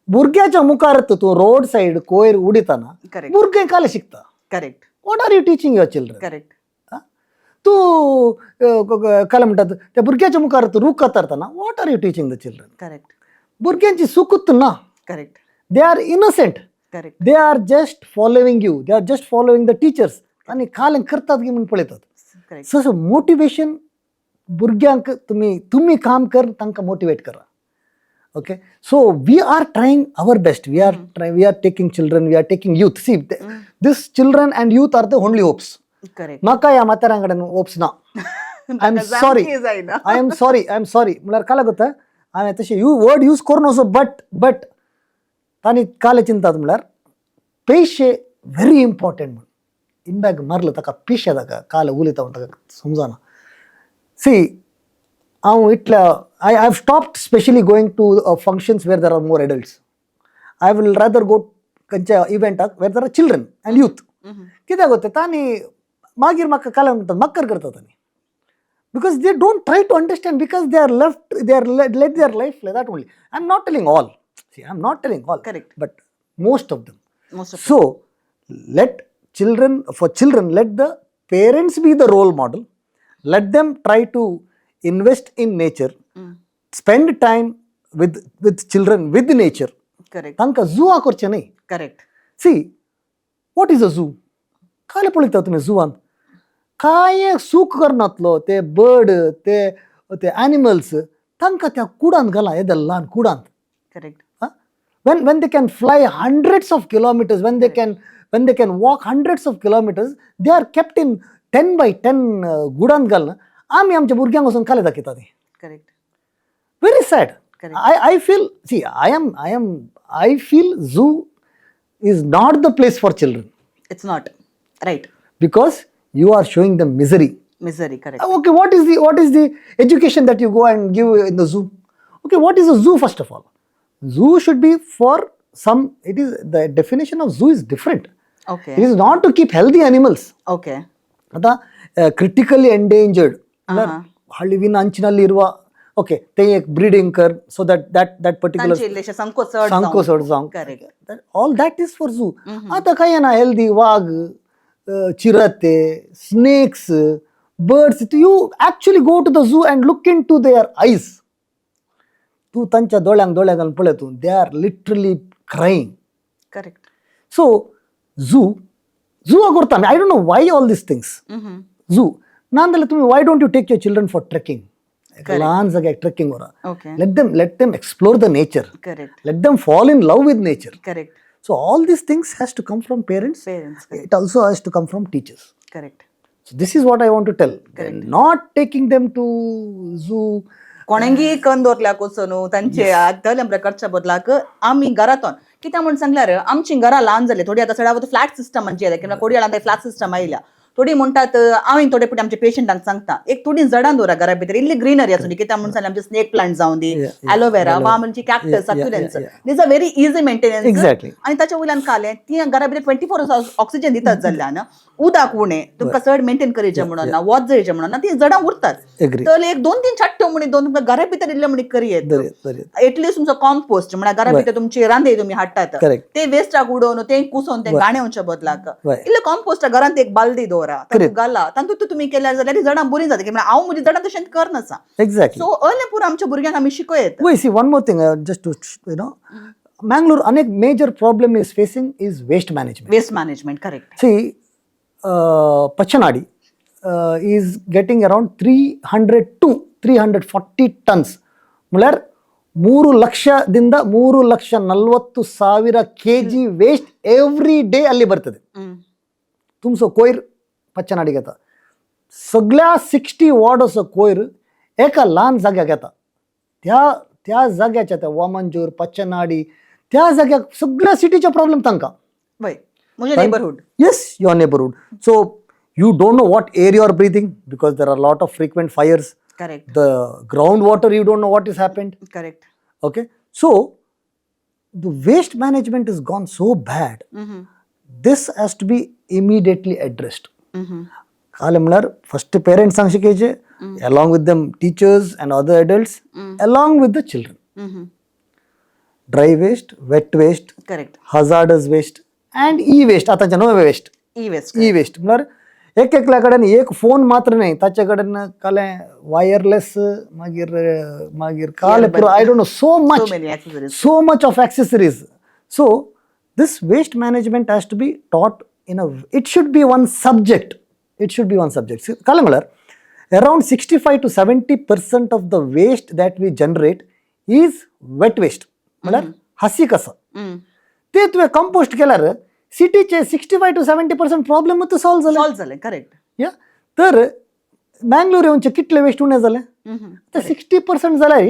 भुरग्याच्या मुखार तूं रोड सायड कोयर उडयतना Correct. भुरगें काले शिकता correct what are you teaching your children correct तूं काय म्हणटात त्या भुरग्याच्या मुखार तूं रूख कातरतना what are you teaching the children correct भुरग्यांची सुकूत ना correct they are innocent. Correct They are just following you. They are just following the teachers. आणि कालें करतात की म्हणून पळयतात करेक्ट सो मोटिवेशन भुरग्यांक तुम्ही काम कर तांकां मोटिवेट करा okay so we are trying our best we are taking children we are taking youth see this children and youth are the only hopes correct म्हाका ह्या म्हाताऱ्यां कडेन होप्स ना आय एम सॉरी म्हळ्यार काय लागता हांवें तशें वर्ड यूज करून असो बट तांणी काले चिंतात म्हळ्यार पयशे व्हेरी इम्पॉर्टंट म्हण इनबॅग मारलं ताका पिशे ताका काल उलयता म्हण ताका समजना सी हांव इतल्या I have stopped specially going to functions where there are more adults I will rather go खंयच्या इव्हेंटाक where there are children and youth कित्याक वता तांणी मागीर म्हाका काले म्हणटात मक्कर करता तांणी because they don't try to understand because they are let their life like that only. I'm not telling all. See, I'm not telling all. Correct. But most of them. Most of so, let children, let the parents be the role model. Let them try to invest in nature. Spend time with children, with nature. Correct तांकां zoo करचें न्ही. Correct See, what is a zoo? काले पळयता तुमी झुवान काय सूख करनातलो ते bird ते एनिमल्स तांकां त्या कुडांत घाला येद्या ल्हान कुडांत correct when they can fly hundreds of kilometers when they can walk hundreds of kilometers they are kept in 10 by 10 गुडांत घालना आमी आमच्या भुरग्यांक वचून काले दाखयता ते correct very sad. Correct. I feel see I feel zoo is not the place for children it's not right because you are showing them misery. Correct Okay, what is the education that you go and give in the zoo? Okay, what is a zoo first of all? Zoo should be for some. It is the definition of zoo is different. Okay It is not to keep healthy animals. Okay आता critically endangered. ಹಳ್ಳಿವಿನ ಅಂಚಿನಲ್ಲಿ ಇರುವ okay ते एक breeding कर so that particular ಸಂಕೋಚ संकोचड जावंक correct all that is for zoo. आता काय ना healthy Wagh चिरते snakes birds you actually go to the zoo and look into their eyes तू तांच्या दोळ्यांक घालून पळय तूं they are literally crying. Correct So zoo करता I don't know why all these things. Zoo नांदले तुम्ही why don't you take your children for trekking? लहान जाग्याक trekking वरा. Okay. Let them explore the nature. Correct. Let them fall in love with nature. Correct. So all these things has to come from parents. Parents. Correct. It also has to come from teachers. Correct. So this is what I want to tell. Not taking them to zoo. कोणांगी कण दवरल्याक वचून तांचे आदल्या प्रकारच्या बदलाक आमी घरातून कित्याक म्हण सांगल्यार आमची घरां ल्हान जाली थोडी आतां सगळ्या फ्लॅट सिस्टम म्हणजे येता किंवा कोडयाळांत फ्लॅट सिस्टम आयल्या थोडी म्हणटात हांवें थोडे पुटी आमच्या पेशंटांक सांगता एक थोडी झाडां दवरा घरा भितर इल्ली ग्रीनरी आसूं दी कित्याक म्हण सांगल्यार आमचे स्नेक प्लांट जावं दी एलोवेरा वा म्हणजे cactus succulents these are very easy maintenance Exactly. आनी ताच्या वयल्यान काले ती घरा भितर 24 ऑक्सिजन दितात जाल्ल्यान उदक उणें तुमकां चड मेंटेन करचें म्हणून ना वॉच जायचें म्हणून ना ती झाडां उरतात Agree. तर एक 2-3 छाट्ट्यो म्हणी दोन तुमकां घरा भितर इल्ले म्हणी करी येता एटलीस्ट तुमचो कॉम्पोस्ट म्हळ्यार घरा भितर तुमचे रांदे तुमी हाडटात Correct. ते वेस्टाक उडोवन ते कुसोवन ते गाणेवच्या बदलाक इल्ले कॉम्पोस्ट घरांत एक बालदी दवरा घाला तातूंत तुमी केल्यार जाल्यार ती झाडां बरी जाता कित्याक हांव म्हजी झाडां तशें करनासा. Exactly. सो अर्ले पूर आमच्या भुरग्यांक आमी शिकयत. Wait, see one more thing. Just to Mangalore, अनेक major problem is facing is waste management. Waste management correct. See, Pachanadi is getting around 300 to 340 tons. म्हळ्यार 3 ಲಕ್ಷದಿಂದ 3,40,000 kg ವೇಸ್ಟ್ ಎವ್ರಿ ಡೇ ಅಲ್ಲಿ ಬರ್ತದೆ. तुमचो कोयर पच्चनाडी घेता सगळ्या 60 वॉर्ड असो कोयर एका ल्हान जाग्याक येता त्या जाग्याच्या त्या वामनजूर पच्चनाडी त्या जाग्याक सगळ्या सिटीचे प्रॉब्लेम तांकां. वय म्हणजे neighbourhood. Yes, your neighborhood. So you don't know what air you are breathing because there are a lot of frequent fires. Correct. The groundwater, you don't know what has happened. Correct. Okay, so the waste management has gone so bad. This has to be immediately addressed. काले म्हळ्यार first parents सांग शिकयचे along with them teachers and other adults along with the children. Dry waste, wet waste, correct. hazardous waste and e-waste. आतांचे नवे waste ई waste. e-waste म्हळ्यार एकल्या कडेन एक phone मात्र न्ही ताचे कडेन काले वायरलेस मागीर काले पुरो आय don't no so much many accessories. so much of accessories. So this waste management has to be taught in a, it should be one subject. See, kala malar around 65 to 70% of the waste that we generate is wet waste. Malar hasi kasa ते तुवें compost केल्यार सिटीचे 65 to 70% problem तो solve झाले. Correct. या तर मँगलोर येवचे कितले waste उणे जाले तर 60% जाल्यार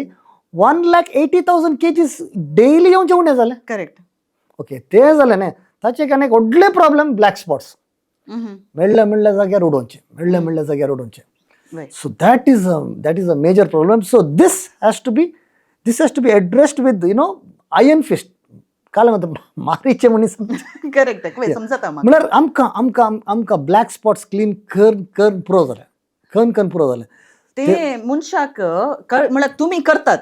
1,80,000 kgs डेली येवचे उणे जाले. करेक्ट. ओके ते जाले न्ही ताचे एक व्हडले प्रॉब्लेम ब्लॅक स्पॉट्स मेळ्ळ्या जाग्यार उडोवचे. So that is a major problem. So this has to be addressed with iron fist. काल म्हणटा मारीचे मनीस करेक्ट. समजता म्हळ्यार आमकां ब्लॅक स्पॉट्स क्लीन करून पुरो जाले. ते मनशाक म्हळ्यार तुमी करतात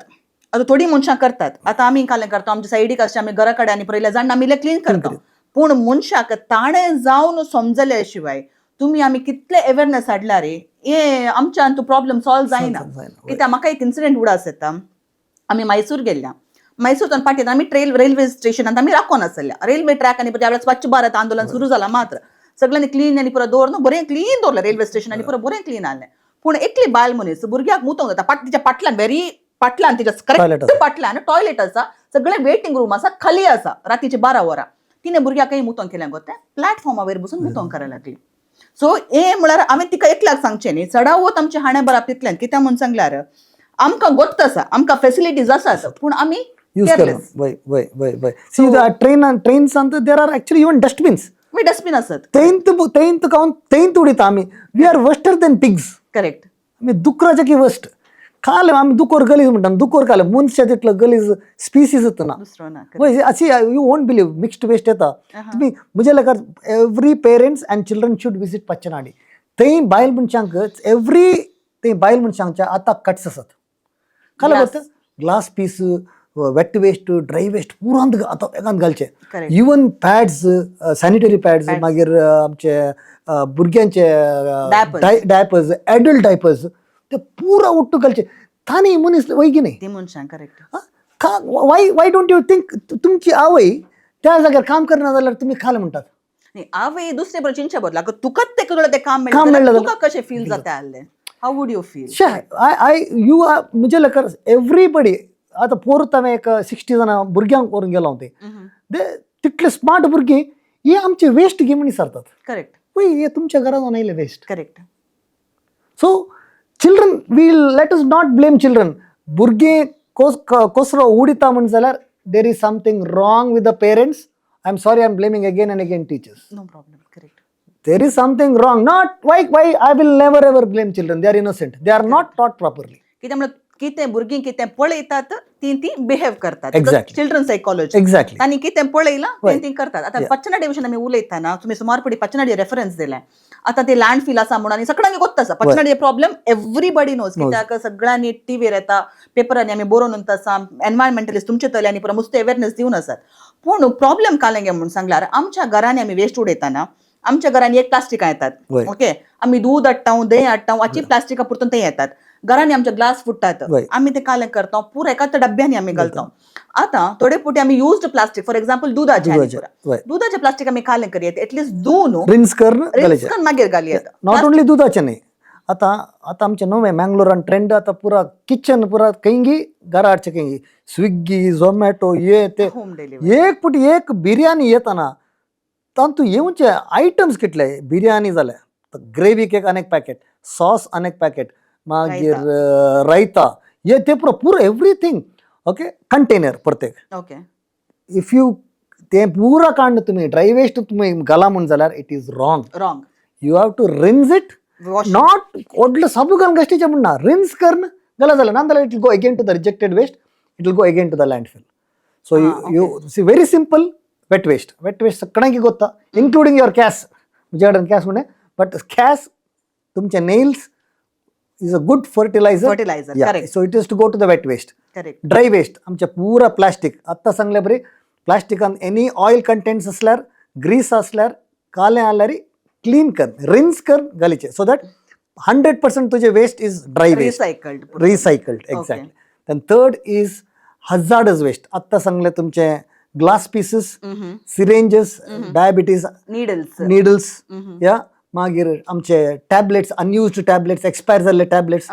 आता थोडी मनशां करतात. आतां आमी कालें करता आमच्या सायडीक आसता आमी घरा कडेन आनी पयल्या जाण आमी क्लीन करता पूण मनशाक ताणें जावन समजले शिवाय तुमी आमी कितले अवेरनेस हाडल्या रे हे आमच्यान तो प्रॉब्लेम सॉल्व जायना. कित्याक म्हाका एक इन्सिडेंट उडास येता. आमी मैसूर गेल्ल्या मैसूरच्यान पाटीत आमी रेल्वे स्टेशनांत आमी राखोन आसल्या रेल्वे ट्रॅक आनी त्या वेळेस स्वच्छ भारत आंदोलन सुरू जालां मात्र सगळ्यांनी क्लीन आनी पुरो दवरन बरें क्लीन दवरलें रेल्वे स्टेशन आनी पुरो बरें क्लीन आसलें. पूण एकली बायल मनीस भुरग्याक मुतोंक जाता तिच्या पाटल्यान फाटल्यान तिच्या करेक्ट फाटल्यान टॉयलेट आसा सगळे वेटिंग रूम आसा खाली आसा रातीचे 12 वरां तिने भुरग्याक मुतोंक केलें गो तें प्लॅटफॉर्मा वयर बसून मुतोंक करायला लागली. सो हे म्हळ्यार हांवें तिका एकल्याक सांगचें न्ही चडाव वत आमच्या हाण्या बाराबतींतल्यान कित्याक म्हूण सांगल्यार आमकां गोत्त आसा आमकां फेसिलिटीज आसात पूण आमी careless. See the trains and there are actually even dustbins. Dustbin आसत. तेंत कावन तेंत उडयता आमी. We are worster than pigs. Correct. आमी दुकराचे की वर्स्ट खाले आमी दुकोर गलीज म्हणटा दुकोर खाले मनशा तितलो गलीज स्पिसीस ना. दुसरो ना. अशी you won't believe mixed waste येता तुमी म्हजे लेकार every parents and children should visit Pachanady. थंय बायल मनशांक थंय बायल मनशांच्या आतां कट्स आसात खाले बघ glass piece wet waste dry waste पुरांत आतां एकांत घालचे. इवन पॅड्स सॅनिटरी पॅड्स मागीर आमचे भुरग्यांचे डायपर्स एडल्ट डायपर्स ते पुरा उट्टू घालचे थानी मनीस वय नाही ती मनशां. Correct. Why don't you think तुमची आवय त्या जाग्यार काम करना जाल्यार तुमी खाले म्हणटात हांवें दुसरे बरोबर चिंचे बदला तुकाच ते कळलं ते काम काम मेळ्ळें मेळ्ळें तुका कशें फील जाता आसलें how would you feel you are म्हणजे लकर एवरीबडी आता पोरत हांवें एक 60 जाणां भुरग्यांक व्हरून गेलो हांव ते तितले स्मार्ट भुरगीं हे आमचे वेस्ट घे म्हण विचारतात करेक्ट पळय हे तुमच्या घरान आयले waste correct so children we let us not blame children भुरगे कसरो उडिता म्हण जाल्यार there is something wrong with the parents I am sorry I am blaming again and again teachers no problem correct there is something wrong not why I will never ever blame children they are innocent they are not taught properly कित्याक म्हणल्यार कितें भुरगीं कितें पळयतात ती behave करतात Exactly. Children psychology exactly तांणी कितें पळयलां तें ती करतात आतां पचनाडी विशीं आमी उलयतना तुमी सुमारपडी पचनाडी रेफरन्स दिलें आतां ते लँडफील आसा म्हणून आनी सगळ्यांक गोत्त आसा पचनाडी प्रॉब्लेम एवरीबडी नोज कित्याक सगळ्यांनी टीव्हीर येता पेपरांनी आमी बरोवन उरता आसा एनवायरमेंटलिस्ट तुमचे तल्यांनी पुरो मुस्ते अवेरनेस दिवन आसात पूण प्रॉब्लेम कालें गे म्हणून सांगल्यार आमच्या घरांनी आमी वेस्ट उडयतना आमच्या घरांनी एक प्लास्टिकां येतात ओके आमी दूध हाडटा दही हाडटा वाची प्लास्टिका पुरतून ते येतात घरांनी आमचे ग्लास फुटतात आमी ते कालें करता पुरो एकाच डब्यांनी आमी घालता आतां थोडे फावटी आमी युज्ड प्लास्टीक फॉर एक्झाम्पल दुधाचे प्लास्टीक आमी कालें करियेत एटलीस्ट धुवन रिन्स करून मागीर घालयेत नॉट ओनली दुधाचे न्ही आतां आमचे नवे मँगलोरान ट्रेंड आतां पुरा किचन पुरा खंयी घरा हाडचे खंयी स्विगी झोमॅटो हे ते होम डिलिव्हरी एक पुटी एक बिर्याणी येताना तातूंत येवचे आयटम्स कितले बिर्याणी जाल्या ग्रेवीक एक आनीक पॅकेट सॉस आनीक पॅकेट मागीर रायता हे ते पुरो एवरीथींग ओके कंटेनर प्रत्येक ओके इफ यू ते पुरा कांड तुमी ड्राय वेस्ट तुमी घाला म्हण जाल्यार it is wrong wrong you have to rinse it not ओडलं साबू घालून गश्टीचे म्हणना रिन्स करन घाला जाल्यार नाजाल्यार it will go again to the rejected waste it will go again to the landfill so you see very simple wet waste सगळ्यांक गोत्ता इन्क्लुडिंग युअर कॅस म्हजे कडेन कॅस म्हणे बट कॅस तुमचे nails is a good fertilizer correct so it is to go to the wet waste correct dry waste आमचे पुरा plastic आत्ता सांगले बरी प्लास्टिकान एनी ऑयल कंटेंट्स असल्यार ग्रीस असल्यार कालें आल्यार क्लीन कर रिन्स कर घालीचे सो दॅट 100% तुझे waste is dry waste recycled exactly then third is hazardous waste आत्ता सांगले तुमचे glass pieces syringes diabetes needles या मागीर आमचे टॅबलेट्स अनयुज्ड टॅबलेट्स एक्सपायर जाल्ले tablets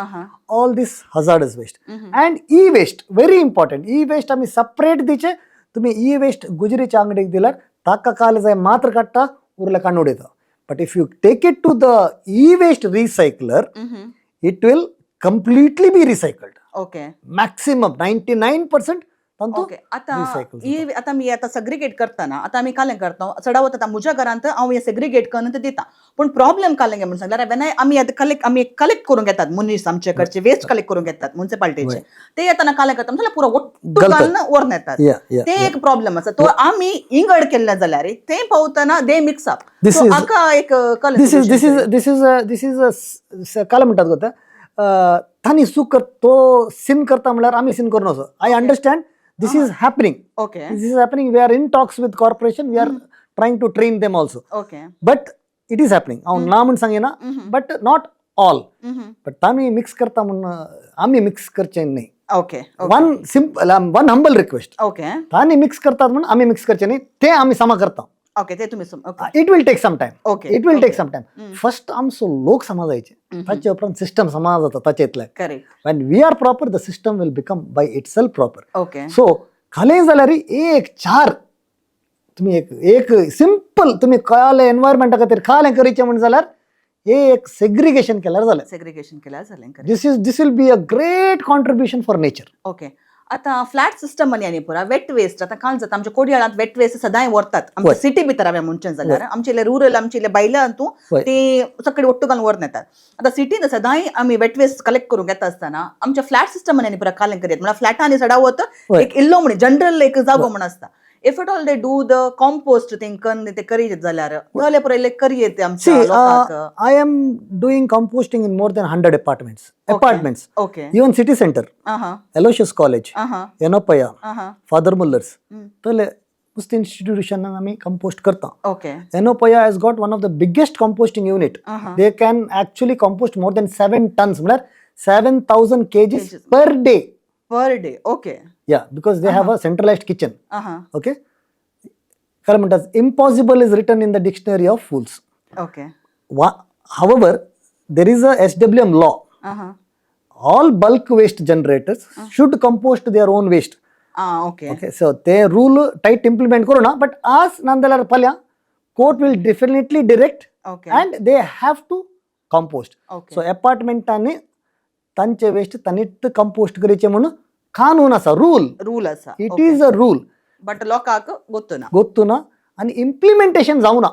all these hazardous waste and e waste very important e waste आमी separate दिचे तुमी ई वेस्ट गुजरीच्या अंगडीक दिल्यार ताका काल जाय मात्र काडटा उरले काडून उडयता but if you take it to the e waste recycler it will completely be recycled okay maximum 99% okay आता मी आता सेग्रिगेट करतना आता आमी कालें करता चढावत आता म्हज्या घरांत हांव हे सेग्रिगेट करून ते दिता पूण प्रॉब्लेम कालें गे म्हणून सांगल्यार वेन आमी कलेक्ट करून घेतात मनीस आमचे कडचे वेस्ट कलेक्ट करून घेतात म्युनिसिपालिटीचे ते येताना कालें करता जाल्यार पुरो वट्टू घालून व्हरून येतात ते एक प्रॉब्लेम आसा तो आमी इंगड केल्ले जाल्यार ते पावतना दे मिक्स अप हाका एक दिस इज काल म्हणटात गोता तांणी चूक तो सीन करता म्हळ्यार आमी सीन करूं नसो I understand this is happening we are in talks with corporation we are trying to train them also but it is happening na mun sangena but not all but tami mix karta mun ami mix karche nahi one simple one humble request tani mix kartat mun ami mix karche nahi te ami sama karta ते तुम्ही it will take some time it will take some time first आमचो लोक समाजायचे ताचे उपरांत system समाज जाता ताचे इतले when we are proper the system will become by itself proper so खाली जाल्यार एक चार तुम्ही एक सिंपल तुम्ही कळले एनवायरमेंटा खातीर खालें करीचें म्हण जाल्यार एक सेग्रिगेशन केल्यार जालें this will be a great contribution for nature आता फ्लॅट सिस्टम म्हणी पुरा वेट वेस्ट आता काल जाता आमच्या कोडयाळांत वेट वेस्ट सदांय व्हरतात आमच्या सिटी भितर हांवें म्हणचें जाल्यार आमचे रुरल आमचे बायलां तूं ती सकाळी वट्टू घालून व्हरून येतात आतां सिटीन सदांय आमी वेट वेस्ट कलेक्ट करून घेता आसतना आमच्या फ्लॅट सिस्टम म्हणी पुरा कालें करीत म्हळ्यार फ्लॅटांनी सडावत एक इल्लो म्हण जनरल एक जागो म्हण आसता if at all they do the compost thing ते करीत जाल्यार जाल्यार पुरो इल्ले करियेत आमच्या लोकांक I am doing composting in more than 100 apartments even city center Aloysius College Enopaya Father Mullers तले उस्त institution आमी compost करता Enopaya has got one of the biggest composting unit they can actually compost more than 7 tons म्हळ्यार 7000 kgs per day yeah because they have a centralized kitchen okay काय म्हणतात impossible is written in the dictionary of fools. Okay. However, there is a SWM law. All bulk waste generators should compost their own waste. Okay. Okay, so ते rule tight implement करू ना, but as नंदला Palya court will definitely direct and they have to compost. So apartment आणि तांचे waste तांनीच compost करीचे म्हणून कानून असा rule असा. It is a rule but लोकांक ಗೊತ್ತುನಾ आणि इम्प्लिमेंटेशन जाऊना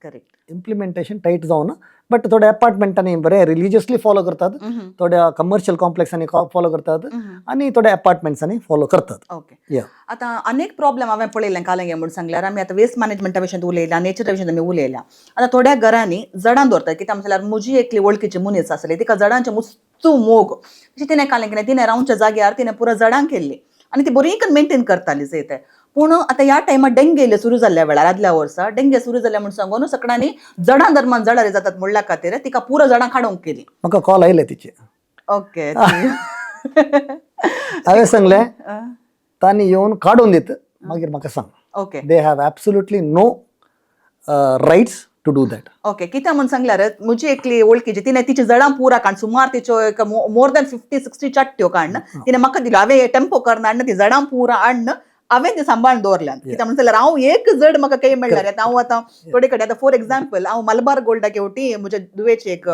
करेक्ट. इम्प्लिमेंटेशन टाईट जाऊना बट थोड्या अपार्टमेंटांनी बरे रिलिजियसली फॉलो करतात, थोड्या कमर्शियल कॉम्प्लेक्सांनी फॉलो करतात आणि थोड्या अपार्टमेंट्सांनी फॉलो करतात. ओके. आता अनेक प्रॉब्लेम हांवें पळयले कालंगे म्हणून सांगल्यार आमी आतां वेस्ट मॅनेजमेंटा विशीं उलयल्या, नेचरा विशीं आमी उलयल्या. आता थोड्या घरांनी झाडां दवरतात, कित्याक म्हणल्यार म्हजी एकली वळखीची मनीस आसली, तिका झाडांचे मुस्तू मोग. तिणें कालंगे तिणें रावच्या जाग्यार तिणें पुरो झाडां केल्ली आनी ती बरी मेंटेन करताली ते. पूण आता ह्या टायमार डेंगे सुरू जाल्ल्या वेळार आदल्या वर्सा डेंगे सुरू जाल्ल्या म्हणून सांगून सगळ्यांनी झाडां दरमान झाडां जातात म्हणल्या खातीर तिका पुरो झाडां काडूंक केली. म्हाका कॉल आयले तिचे. ओके. हांवें सांगलें तांणी येवन काडून दित मागीर म्हाका सांग. Okay. They have absolutely no rights to do that. Okay. कित्याक म्हणून सांगल्यार म्हजी एकली वळखीची तिणें तिची झाडां पुरा काडून सुमार तिच्यो एक मोर दॅन 50-60 चाट्ट्यो काडून तिणें म्हाका दिल्यो. हांवें टेम्पो करना हाडून ती झाडां पुरा हाडून हांवें ती सांबाळून दवरल्यान. कित्याक म्हणल्यार हांव एक जड म्हाका काही मेळना. हांव आतां थोडे कडेन आतां फॉर एक्झाम्पल हांव मलबार गोल्डाक येवटी म्हज्या दुवेची एक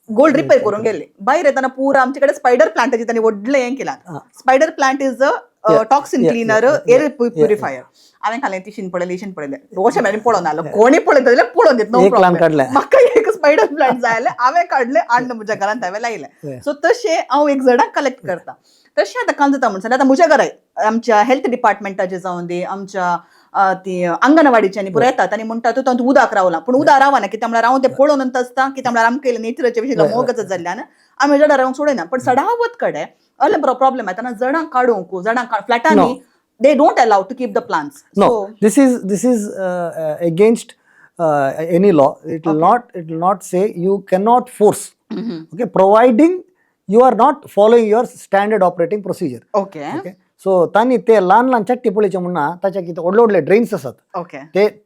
गोल्ड रिपेर करून गेल्ली. भायर येताना पुरा आमचे कडेन स्पायडर प्लांटाची तांणी व्हडलें हें केलां. Spider plant is a toxin cleaner, air purifier. हांवें खालें ती शिनपडलें रोशे मॅडीन पळोवन आलो. कोणी पळयता जाल्यार पळोवन दित नो प्रॉब्लेम. म्हाका एक स्पायडर प्लांट जाय जाल्यार हांवें काडलें हाडून म्हज्या घरांत हांवें लायलें. सो तशें हांव एक झाडां कलेक्ट करता. तशें आतां काम जाता म्हणून आतां म्हज्या घरा आमच्या हेल्थ डिपार्टमेंटाचे जावन दी आमच्या ती अंगणवाडीच्यांनी पुरो येतात आनी म्हणटा तूं उदक रावलां. पूण उदक रावना कित्याक म्हळ्यार हांव तें पळोवन आसता. कित्याक म्हळ्यार आमकां नेचराचे विशीं मोगच जाल्ल्यान आमी झाडां रावंक सोडयना. पण सडावत कडेन असले प्रॉब्लेम येता झाडां काडूंक झाडां फ्लॅटांनी they don't allow to keep the plants. No, so, this is against any law. It will not say you cannot force. Okay, providing you are not following your standard operating procedure. Okay. So तांणी ते ल्हान चट्टी पळयचे म्हणून ताच्या कितें व्हडले drains आसात. Okay.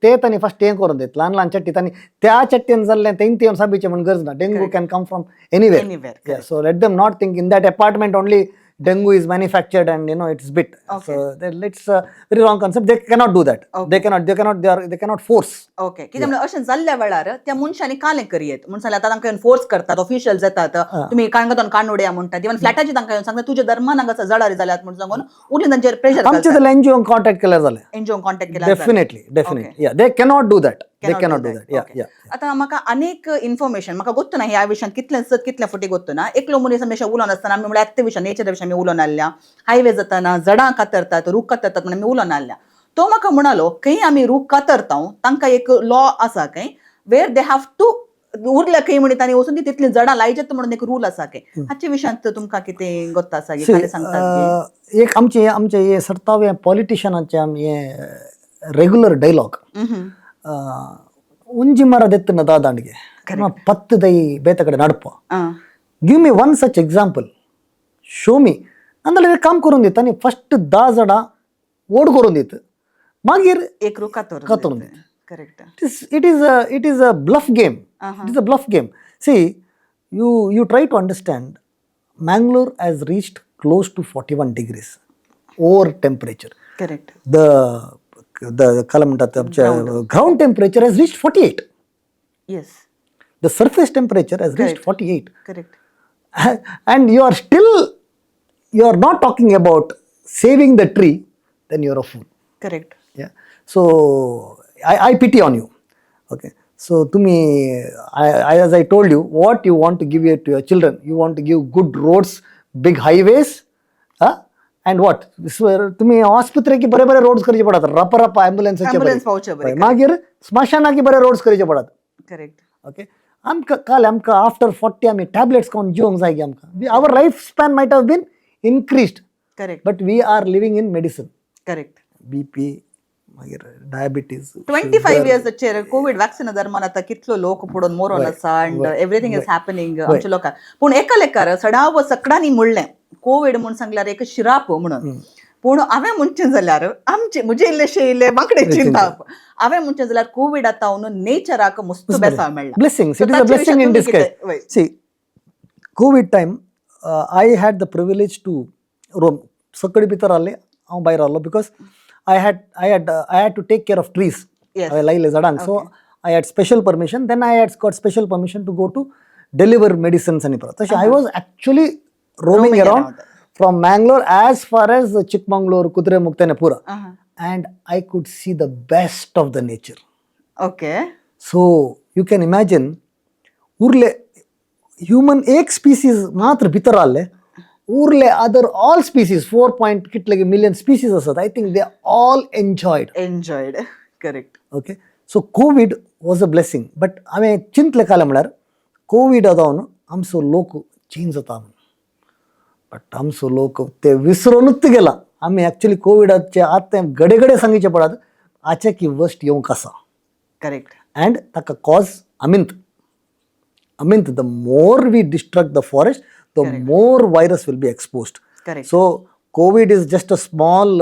ते तांणी फर्स्ट हें करून दित ल्हान चट्टी तांणी त्या चट्टेन जाल्लें तें येवन साबिचे म्हणून गरज ना. Dengue can come from anywhere. So let them not think in that apartment only dengue is manufactured and it's bit. So it's a very wrong concept. They cannot do that. They cannot force. Okay. कित्याक म्हणल्यार अशें जाल्ल्या वेळार त्या मनशांनी कालें करियेत म्हणून सांगल्यार तांकां फोर्स करतात, ऑफिशियल्स येतात, तुमी काणकोण काडून उडया म्हणटात. इवन फ्लॅटाची तांकां येवन सांगतात तुजे धर्मान हांगासर झाडां जाल्यात म्हणून सांगून उरली तांचेर प्रेशर आमचे तर एनजीओ कॉन्टॅक्ट केल्यार जालें. एनजीओ कॉन्टॅक्ट केल्यार definitely they cannot do that. आता म्हाका अनेक इन्फॉर्मेशन म्हाका गोत्तो ना ह्या विशयान कितल्या फावटी गोत्तो ना. एकलो मनीस आमी अशें उलोवन आसतना आमी म्हळ्यार नेचर विशयान आमी उलोवन आसल्या, हायवे जाताना झाडां कातरतात, रूख कातरतात म्हणून आमी उलोवन आसल्या. तो म्हाका म्हणालो खंय आमी रूख कातरता तांकां एक लॉ आसा खंय वेर दे हॅव टू उरल्या खंय म्हणून तांणी वचून तितली झाडां लायचेत म्हणून एक रूल आसा खंय. हाचे विशयांत तुमकां कितें गोत्ता आसा की सांगतात? एक आमचे हे सर्तावे पॉलिटिशियनाचे आमी रेग्युलर डायलॉग ಒಂಜಿ ಮರ ದೆತ್ತನ ದಾದಾಂಡಿಗೆ ಪತ್ತು ದೈ ಬೇತ ಕಡೆ ನಡಪ. Give me one such example, show me ಅಂದಲ್ಲ काम करून दिता आनी फस्ट 10 झाडां ओड करून दित मागीर एक रूख कातरून दित. Correct. It is a bluff game. It is a bluff game. See, you try to understand. Mangalore has reached close to 41 degrees over temperature. Correct. The ground temperature has reached 48. Yes. The surface temperature has reached 48. Correct. And you are not talking about saving the tree, then you are a fool. Correct. Yeah. So I pity on you. Okay. So to me, as I told you, what you want to give to your children, you want to give good roads, big highways, and what? तुम्ही आस्पत्रेकी बरे roads करचे पडतात, रप ॲम्ब्युलन्सचे मागीर स्मशानाकी बरे roads करचे पडतात. Correct. Okay. आमकां after 40 आमी टॅबलेट्स खावन जिवंक जाय की आमकां our life span might have been increased. Correct. But we are living in medicine. Correct. BP मागीर डायबिटीज 25 इयर्सचेर कोविड वॅक्सिना दरम्यान आता कितलो लोक पडून मरोन आसा अँड एवरीथिंग इज हॅपनिंग आमच्या लोकांक. पूण एका लेखार सडाव सगळ्यांनी म्हणलें कोविड म्हणून सांगल्यार एक शिराप म्हणून, पूण हांवें म्हणचें जाल्यार आमचे म्हजे इल्लेशे इल्ले बांकडे चिंताप हांवें म्हणचें जाल्यार कोविड आतां नेचराक मस्त बेसाळ मेळ्ळा. Blessings. It is a blessing in disguise. See, COVID time, I had the privilege to roam. Sakadi भितर आले, हांव भायर आलो because I had to take care of trees. Yes. लायले झाडांक. So I had special permission. Then I had got special permission to go to deliver medicines आणि परत. तशें I was actually roaming around from Mangalore as far as Chikmagalur, Kudremukh pura. And I could see the best of the nature. Okay. So you can imagine, उरले human एक species मात्र भितर आले, उरले other all species 4 कितले million species असत. I think they all enjoyed. Correct. Okay. So COVID was a blessing. But आम्ही चिंतले काले म्हळ्यार कोविड आदावन आमचो लोक चेंज जाता. बट आमचो लोक ते विसरूनच गेला. आम्ही ऍक्च्युली कोविडाचे आतां घडे घडे सांगिचे पडत आचे की वर्स्ट येवंक आसा. करेक्ट. And ताका cause amint. The more we destruct the forest, the more virus will be exposed. Correct. So COVID is just a small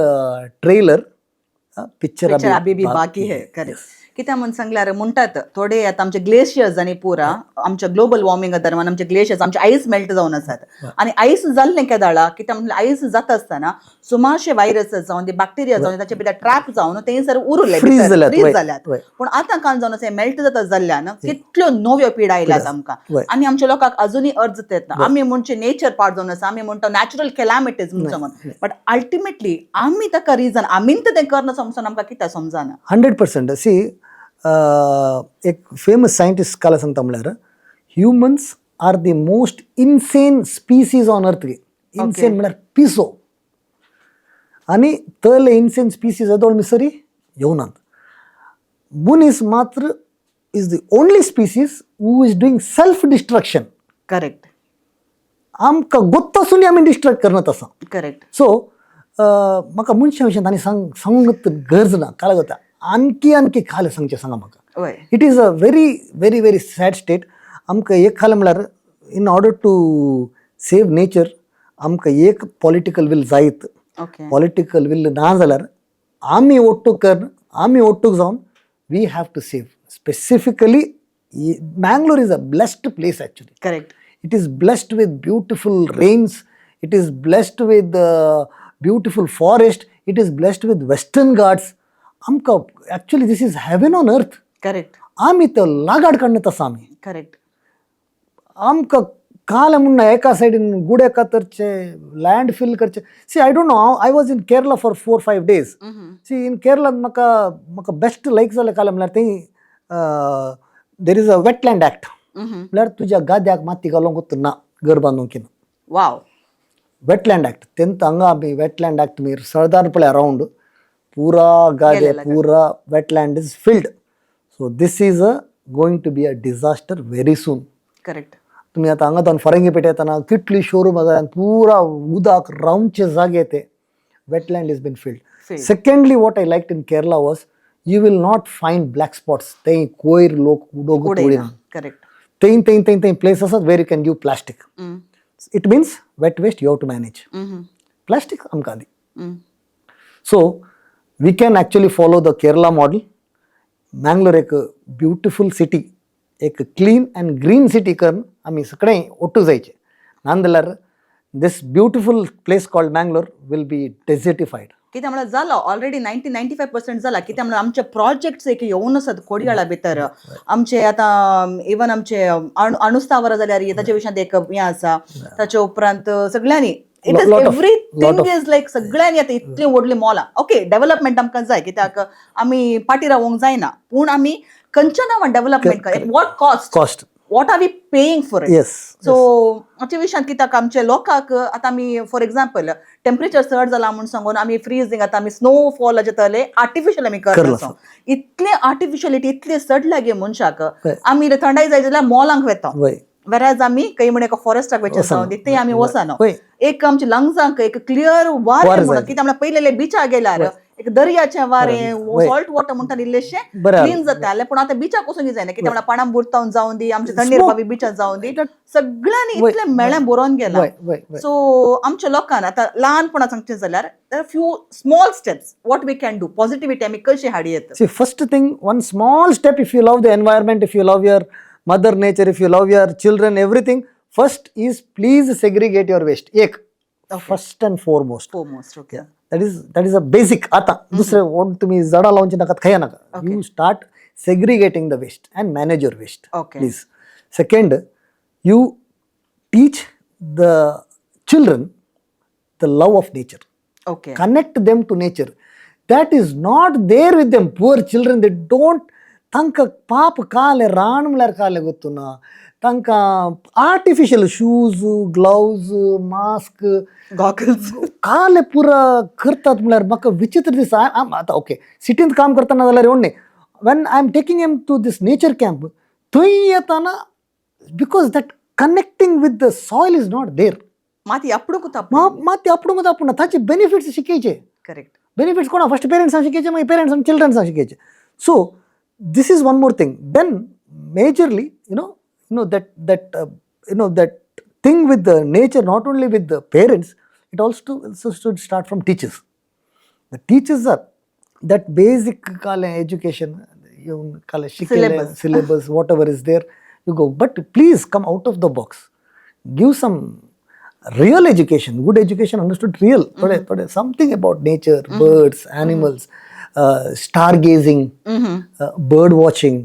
trailer. Picture अभी भी बाकी है. करेक्ट. कित्याक म्हण सांगल्यार म्हणटात थोडे आतां आमचे ग्लेशियर्स आनी पुरा आमच्या ग्लोबल वॉर्मिंगा दरम्यान आमचे ग्लेशियर्स आमचे आईस मेल्ट जावन आसात आनी आईस जाल्लें केदाळा कित्याक म्हणजे आईस जाता आसतना सुमारशे व्हायरसेस जावन ते बॅक्टेरिया जावन ताचे भितर ट्रॅप जावन ते सर उरले फ्रीज जाल्यात. पूण आतां काल जावन अशें मेल्ट जाता जाल्ल्यान कितल्यो नव्यो पिडा आयल्यात आमकां आनी आमच्या लोकांक अजुनूय अर्ज येता. आमी म्हणचे नेचर पार्ट जावन आसा, आमी म्हणटा नॅचरल कॅलॅमिटीज म्हणून म्हणून. बट अल्टिमेटली आमी ताका रिजन आमीन ते करना समजून आमकां कित्याक समजना. 100%. सी एक फेमस सायंटिस्ट काल सांगता म्हळ्यार humans are the most insane species on earth. Insane म्हळ्यार पिसो आनी तले इन्सेन स्पीसीज येदोळ मिसरी येवनात. मनीस मात्र is the only species who is doing self destruction. Correct. आमकां गोत्त आसून आमी डिस्ट्रक्ट करनात आसा. करेक्ट. सो म्हाका मनशा विशयी तांणी सांगत गरज ना. काल जाता आणखी खाले सांगचे सांगा म्हाका. It is a very very very sad state. आमकां एक खालें म्हळ्यार in order to save nature आमकां एक पॉलिटिकल वील जायत. पॉलिटिकल वील ना जाल्यार आमी ओट्टूक जावन we have to save. Specifically Mangalore is a blessed place actually. Correct. It is blessed with beautiful rains. It is blessed with beautiful forest. It is blessed with Western Ghats. Actually this is heaven on earth. Correct. आम्ही तो लागाड काढण्यात आसा आम्ही. Correct. आमकां काल म्हणून एका सायडीन गुडे कातरचे लँड फिल करचे. See I don't know, I was in Kerala for 4-5 days. See in Kerala म्हाका बेस्ट लायक जालें काल म्हळ्यार थंय there is a wetland act. म्हळ्यार तुज्या गाद्याक माती घालूंक ना घर बांदूंक. वाव. वेटलँड एक्ट तेंत हांगा आमी वेटलँड एक्ट मीर सरदार पळय अराउंड पुरा गादे पुरा wetland is filled. So this is going to be a disaster very soon. Correct. तुम्ही आता हांगा जावन फरंगी पेट येताना कितली शोरूम आसा पुरा उदक रावंडचे जागे ते wetland is been filled. Secondly what I liked in Kerala was you will not find black spots. थंय कोयर लोक उदोग तोडिना. करेक्ट. थंय प्लेस आसात where you can give plastic. It means wet waste you have to manage. Plastic आमकां दी. So we can actually follow the Kerala model. Mangalore एक ब्युटिफूल सिटी, एक क्लीन अँड ग्रीन सिटी करून आमी सगळें ओट्टू जायचे. नाजाल्यार this beautiful place called Mangalore will be desertified. कित्याक म्हळ्यार जाला ऑलरेडी 90-95% जाला. कित्याक म्हळ्यार आमचे प्रोजेक्ट्स एक येवन आसात कोडयाळा भितर. आमचे आतां इवन आमचे अणुस्थावर जाल्यार ताचे विशयांत एक हें आसा. ताचे उपरांत सगळ्यांनी it is everything is like सगळ्यांनी आतां इतली व्हडली मॉलां. ओके डेव्हलपमेंट आमकां जाय कित्याक आमी पाटी रावोंक जायना, पूण आमी खंयच्या नांवान development at what cost what are we paying for it? Yes. So हाचे विशयांत कित्याक आमचे लोकांक आतां आमी फॉर एग्जाम्पल टेम्परेचर चड जाला म्हणून सांगून आमी फ्रीजिंग आतां आमी स्नोफॉल जाताले आर्टिफिशियल आमी करता. इतले आर्टिफिशियलिटी इतले चड लागे मनशाक आमी थंडाय जाय जाल्यार मॉलांक वेता. वेराज आमी खंय म्हण एका फॉरेस्टाक वयचे ते आमी वचना. एक आमच्या लंग्सांक एक क्लियर वारें म्हणून कित्याक म्हळ्यार पयलेले बिचार गेल्यार एक दर्याच्या वारे सॉल्ट वॉटर म्हणतात इल्लेशे क्लीन जाता पण आता बिचाक वचूंक जायना कित्याक म्हणल्यार पाणां बुरतावन जावन दी आमचे थंडीर बाबी बिचार जावन दी सगळ्यांनी इतले मेळ्ळें बरोवन गेला सो आमच्या लोकांना आता ल्हानपणा सांगचें जाल्यार few small steps what we can do positivity आमी कशी हाडी येता. See, first thing, one small step, if you love the environment, if you love your mother nature, if you love your children, everything, first is please segregate your waste. First and foremost. Okay. That is a basic. आता दुसरे तुम्ही झाडा लावून नका खाया नका. You start segregating the waste and manage your waste. Okay. Please. Second, you teach the children the love of nature. Okay. Connect them to nature. That is not there with them. Poor children, they don't tanka paap kaale raan mlar kaale gottuna tanka artificial shoes, gloves, mask, goggles काले पुरा करतात म्हळ्यार म्हाका विचित्र दिसता. आतां okay सिटींत काम करतना जाल्यार एवढे when I am taking him to this nature camp थंय येताना because that connecting with the soil is not there. माती आपणूक माती आपणूक तापून ताचे बेनिफिट्स शिकयचे. करेक्ट. बेनिफिट्स कोणा फर्स्ट पेरेंट्सांक शिकयचे मागीर पेरेंट्स आनी चिल्ड्रन्सांक शिकयचे. सो this is one more thing. Then majorly that thing with the nature, not only with the parents, it also should start from teachers. The teachers are that basic education, syllabus, whatever is there, you go. But please come out of the box. Give some real education, good education, understood real. Something about nature, birds, animals, stargazing, bird watching.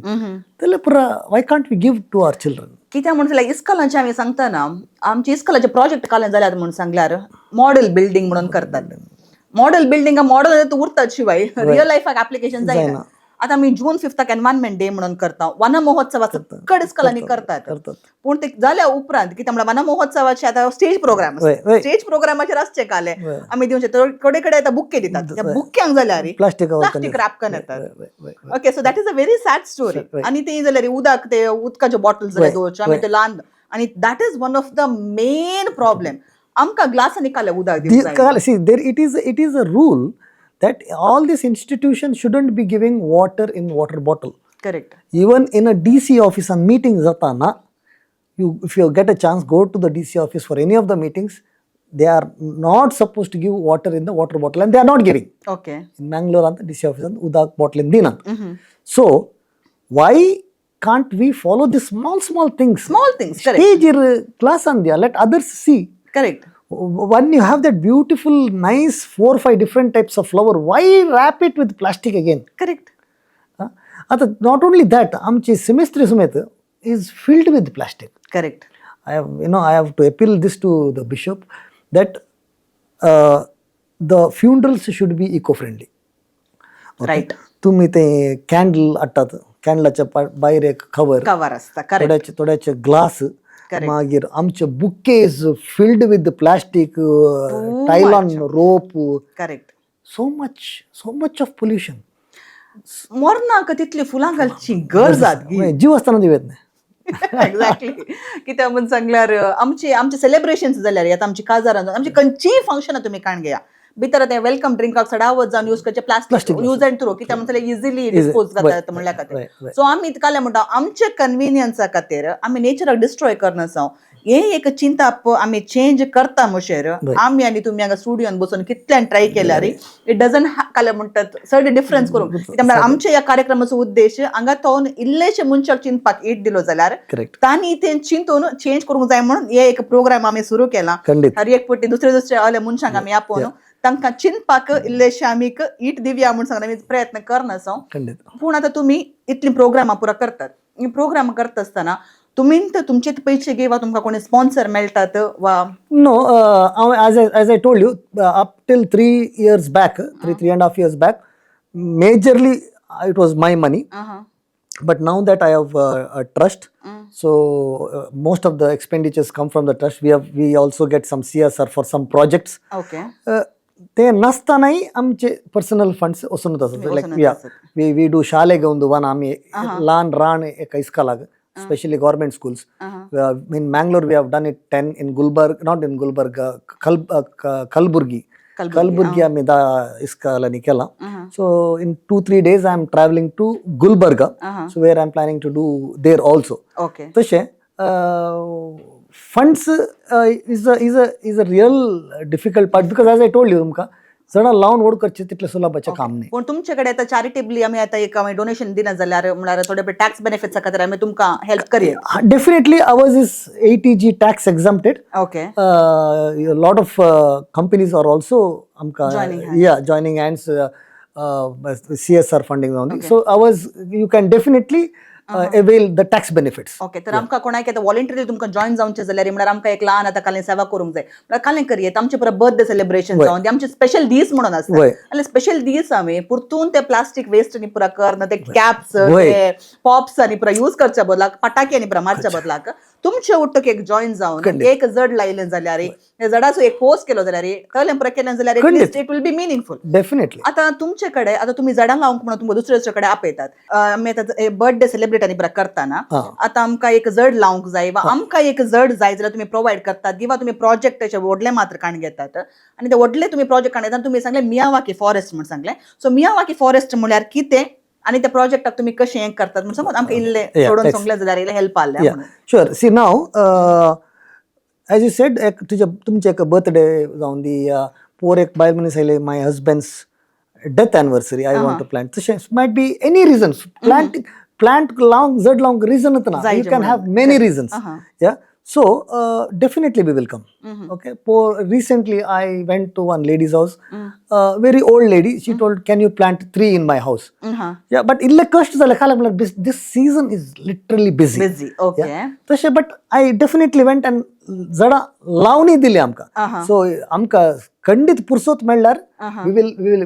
Why can't we give to our children? कित्याक म्हणून जाल्यार इस्कॉलांचे आमी सांगतना आमचे इस्कॉलाचे project काले जाल्यार म्हणून सांगल्यार मॉडेल बिल्डिंग म्हणून करतात. मॉडेल बिल्डिंग मॉडेल उरतात शिवाय रियल लायफाक ऍप्लिकेशन जायना. आता आमी जून 5 एनवायरमेंट डे म्हणून करता. वन महोत्सवाचो चड इस्कॉलांनी करतात. पूण ते जाल्या उपरांत कित्याक म्हणल्यार वन महोत्सवाचे आता स्टेज प्रोग्रामाचेर आसचे काले आमी दिवचे थोडे कडेन आतां बुके दितात. त्या बुक्यांक जाल्यार प्लास्टीक रॅप करून येतात. Okay so that is a very sad story. आनी ती जाल्यार उदकाच्यो बॉटल्स जाल्यार दवरच्यो आमी ते ल्हान आनी that is one of the main problem. आमकां ग्लासांनी काले उदक दिवंक see there it is a rule that all these institutions shouldn't be giving water in water bottle. Correct. Even in a DC office and meetings zatana, if you get a chance, go to the DC office for any of the meetings. They are not supposed to give water in the water bottle and they are not giving. Okay. In Mangalore and the DC office and udak bottle in dinant. So why can't we follow these small things? Correct. Stage class and let others see. Correct. When you have that beautiful, nice 4 or 5 different types of flower, why wrap it with plastic again? Correct. Not only that, amchi semester is filled with plastic. Correct. I have to appeal this to the bishop that the funerals should be eco-friendly. Okay? Right. तुम्ही ते candle हाडटात, कॅन्डलाच्या भायर एक cover आसता. Correct. थोड्याचे glass मागीर आमचे bouquets filled with plastic, टायलॉन rope. Correct. So much of pollution. मोरनाक तितली फुलां घालची गरज जीव आसतना दिवेत नाही. एक्झॅक्टली. कित्याक म्हणून सांगल्यार आमचे सेलिब्रेशन्स जाल्यार आतां आमची काजारां आमची खंयचीय फंक्शनां तुमी काण घेया भितर ते वेलकम ड्रिंकाक सडावत जावन यूज करचे प्लास्टीक यूज एंड थ्रो कित्याक म्हणल्यार इजिली डिस्पोज जाता म्हणल्या खातीर. सो आमी काले म्हणटा आमचे कन्विनियन्सा खातीर आमी नेचराक डिस्ट्रॉय करनासा. हे एक चिंता आमी चेंज करता मुशेर आमी आनी तुमी हांगा स्टुडियोन बसून कितल्यान ट्राय केल्यार इट डजंट काले म्हणटात सर्टन डिफरन्स करूंक. कित्याक म्हणल्यार आमच्या ह्या कार्यक्रमाचो उद्देश हांगा तो इल्लेशे मनशाक चिंतपाक ईट दिलो जाल्यार तांणी ते चिंतून चेंज करूंक जाय म्हणून हे एक प्रोग्राम आमी सुरू केला. हर एक पट्टी दुसरे आले मनशांक आमी आपोवन तांकां चिंतपाक इल्लेशे आमी ईट दिवया म्हणून सांगून आमी प्रयत्न करनासा. पूण आतां तुमी इतली प्रोग्रामां पुरा करतात. ही प्रोग्राम करता आसतना तुमी तुमचे पयशे घेवा तुमकां कोणी स्पॉन्सर मेळटात वा no? as I told you, up till 3 years back, 3.5 years back, majorly it was my money. But now that I have a trust, so most of the expenditures come from the trust. We also get some CSR for some projects. Okay. ते नसतानाही आमचे personal funds वसून असतात. लायक we do शाले घेऊन one आम्ही लहान रान एका इस्कालाग, especially government schools. In Mangalore we have done it 10, in Gulbarga, not in Gulbarga, Kalburgi आम्ही 10 इस्कालांनी केला. So in 2-3 days I am traveling to Gulbarga, so where I am planning to do there also. Okay. तशें funds is a real difficult part, because as I told you तुमका जणा लावन वोड करचे तितले सुलभाचे काम नाही. पण तुमच्याकडे आता चॅरिटेबली आम्ही आता एक डोनेशन दिना जाल्यार म्हळ्यार थोडे टॅक्स बेनिफिट्स खातीर आम्ही तुमकां हेल्प करया. Definitely ours is 80G tax exempted. Okay. A lot of companies are also joining hands, CSR funding only. So ours, you can definitely avail the tax benefits. Okay. तर आमकां कोणाक येता voluntary तुमकां join जावचें जाल्यार म्हळ्यार आमकां एक ल्हान आतां कालें सेवा करूंक जाय म्हळ्यार कालें करयेत आमचे पुरो बर्थडे सेलिब्रेशन जावन ते आमचे स्पेशल दीस म्हणून आसता आनी स्पेशल दीस आमी परतून ते प्लास्टीक वेस्ट न्ही पुरा करना ते कॅप्स ते पॉप्स आनी पुरा यूज करच्या बदलाक पटाके आनी पुरा मारच्या बदलाक तुमचे उट्टक एक जॉइन जावन एक जड लायलें जाल्यार त्या जडाचो एक पोस्ट केलो जाल्यार कळ्ळें पुरा केलें जाल्यार it will be meaningful. Definitely. आतां तुमचे कडेन आतां तुमी झाडां लावंक म्हणून तुमकां दुसरे कडेन आपयतात आमी आतां बर्थडे सेलिब्रेट आनी पुरा करतना आतां आमकां एक जड लावंक जाय वा आमकां एक जड जाय जाल्यार तुमी प्रोवायड करतात किंवा तुमी प्रोजेक्ट त्याचे व्हडले मात्र काण घेतात आनी ते व्हडले तुमी प्रोजेक्ट काण घेतात. तुमी सांगले मियावाकी फॉरेस्ट म्हणून सांगले. सो मियावाकी फॉरेस्ट म्हळ्यार कितें आनी त्या प्रोजेक्टाक तुमी कशें हें करतात म्हणून सांगून आमकां इल्लें सोडून सांगलें जाल्यार इल्लें हेल्प जालें. Sure. See now, as you said, तुमचे एक बर्थडे जावन दी पोर एक बायल मनीस आयले, my husband's death anniversary I want to plant. तशें might be any reasons. Plant लावंक जड लावंक रिजनच ना. You can have many reasons. Yeah. So definitely we will come. Okay. Recently I went to one lady's house, very old lady. She told, can you plant 3 in my house? Yeah, but ille कष्ट झाले खाला this season is literally busy. Okay. Yeah. तशें but I definitely went and जडा लावणी दिली आमकां. So आमकां खंडीत पुरसोत मेळ्ळ्यार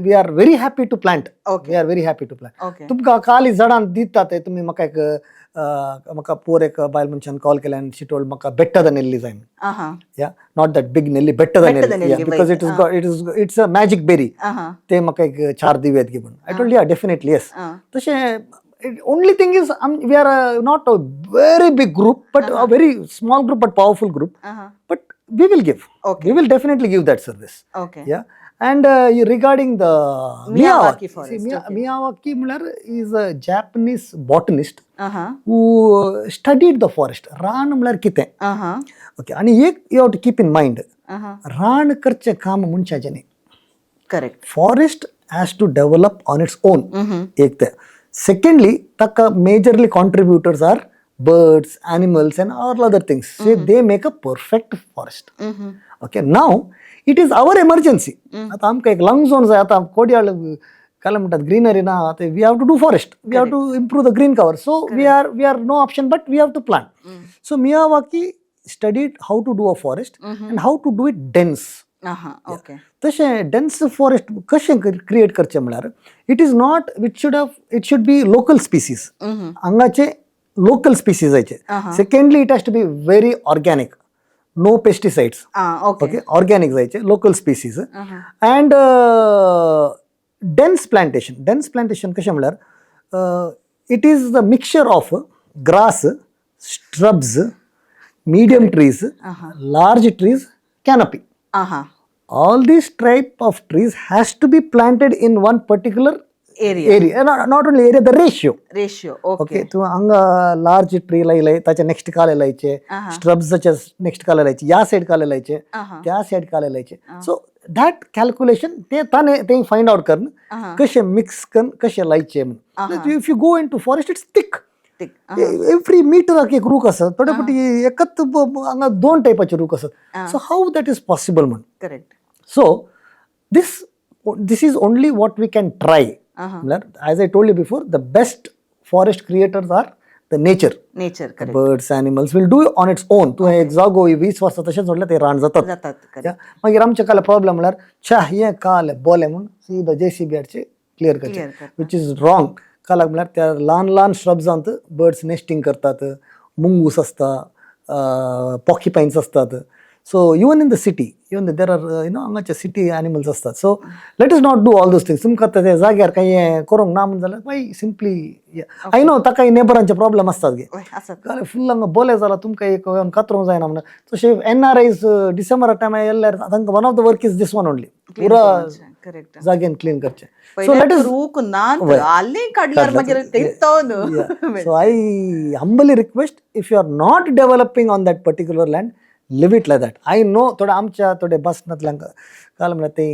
we are very happy to plant. We are very happy to plant. तुमकां खाली जडां दितात तुमी म्हाका एक म्हाका पोर एक बायल मनशान कॉल केला and she told म्हाका better than nelly जाय. Yeah, not that big nelly, better than nelly. Yeah, because it's a magic berry. ते म्हाका एक 4 दिवेत घे म्हणून. I told yeah, definitely yes. तशें only thing is we are not a very big group but a very small group but powerful group. But we will give. We will definitely give that service. Okay. Yeah. And regarding the Miyawaki forest. Miyawaki is a Japanese botanist who studied the forest. Ran mlar kite. Okay. And you have to keep in mind. Ran karche kaam munchaje nahi. Correct. Forest has to develop on its own. Ek te. Secondly, taka majorly contributors are birds, animals and all other things. So they make a perfect forest. Okay. Now it is our emergency. आता आमकां एक lung zone जाय. आतां कोडयाळ काय म्हणटात greenery ना. we have to do forest. We have to improve the green cover. So we are no option but we have to plant. So Miyawaki studied how to do a forest and how to do it dense. Okay. तशें dense forest कशें create करचें म्हळ्यार it is not it should be local species. हांगाचे local species जायचे. Secondly, it has to be very organic. No pesticides. Okay. Organic जायचे, local species. And dense plantation. Dense plantation कशें म्हळ्यार it is the mixture of grass, shrubs, medium trees, large trees, canopy. All these type of trees has to be planted in one particular area. Not only area, the ratio. Okay. तू हांगा large tree लायले ताचे next काले लायचे, स्ट्रब्साचे next काले लायचे, या side काले लायचे, त्या side काले लायचे. सो दॅट कॅल्क्युलेशन ते फाइंड आउट करन कशें मिक्स करन कशें लायचे म्हणून. If you go into forest it's thick. Every मिटराक एक रूख आसत. थोडे फावटी एकच हांगा 2 टायपाचे रूख आसत. सो हाऊ दॅट इज पॉसिबल म्हणून. Correct. So this is only what we can try. As I told you before, the best forest creators are the nature. Correct. Birds, animals will do it on its own. तू एक जागो 20 वर्सां तशेंच सोडलें ते रान जातात. मागीर आमचे काले प्रॉब्लेम म्हळ्यार हें काले बोले म्हणून सीदा JCB हाडचे क्लियर करचे, विच इज रॉंग. कालाक म्हळ्यार त्या ल्हान श्रब्सांत बर्ड्स नेस्टिंग करतात, मुंगूस आसता, पॉक्युपायन्स असतात. So even in the city, there are हांगाचे city animals असतात. So let us not do all those things. तुमकां ते जाग्यार काही करूंक ना म्हणून जाल्यार मागीर सिंपली आय नो ताका नेबरांचे प्रॉब्लेम असतात गे. जाल्यार फुल्ल हांगा बोले जाल्यार तुमकां एक कातरूंक जायना म्हणून. तशें NRIs डिसेंबरा टायमार येयल्यार तांकां one of the work is this one only. पुरा करेक्ट जागेन क्लीन करचे. सो लेट इज रूक नात आले काडल्यार मागीर तेंतोन. So I humbly request, if you are not developing on that particular land, live it like that. I know थोडे आमच्या थोडे बसनातल्या काल म्हणा ते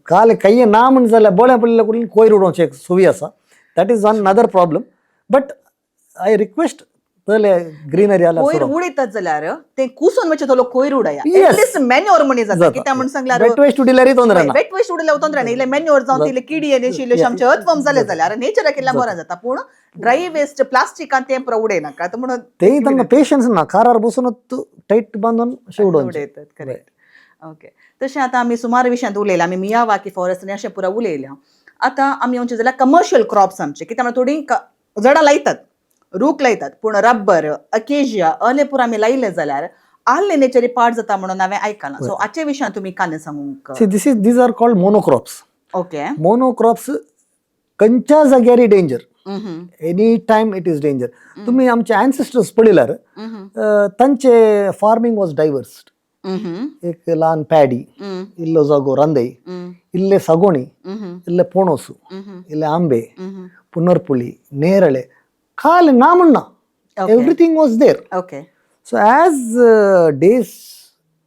काल काही ना म्हण जाल्यार बोळ्या पडलेल्या कडल्यान कोयर उडोवचे एक सुवी आसा. That is one other problem. But I request पयले ग्रीनरी आला कोयर उडयतात जाल्यार ते कुसून मातशें तो कोयर उडया. एटलीस्ट मॅन्युअर म्हणी जाता कित्याक म्हण सांगल्यार वेट वेस्ट उडिल्यार तोंदरा ना. वेट वेस्ट उडयल्यार तोंदरा ना. इल्ले मॅन्युअर जावन तिले किडी आनी शिल्ले आमचे अर्थवम जाले जाल्यार नेचराक इल्ल्या बरें जाता. पूण ड्राय वेस्ट प्लास्टिकान ते उडय नाका म्हणून ते तांकां पेशन्स ना. कारार बसूनच टायट बांदून अशें उडयतात. करेक्ट. ओके. तशें आतां आमी सुमार विशयांत उलयल्या. आमी मियावाकी फॉरेस्ट आनी अशें पुरा उलयल्या. आतां आमी येवचे जाल्यार कमर्शियल क्रॉप्स आमचे कित्याक थोडीं झाडां लायतात, रूख लायतात. पूण रब्बर, अकेजिया असले पुरो आमी लायले जाल्यार आहले नेचरी पार्ट जाता म्हणून हांवें आयकलां. सो हाचे विशयांत तुमी कांय सांगूंक. These are called monocrops. Okay. Monocrops खंयच्या जाग्यार danger. Any time it is danger. तुम्ही आमचे एन्सेस्टर्स पळयल्यार तांचे फार्मिंग वॉज डायवर्स्ड. एक ल्हान पॅडी, इल्लो जागो रांदय, इल्ले सागोणी, इल्ले पोणोसू, इल्ले आंबे, पुनर्पुळी, नेरळे, खाल ना म्हणना. Everything was there. Okay. So as days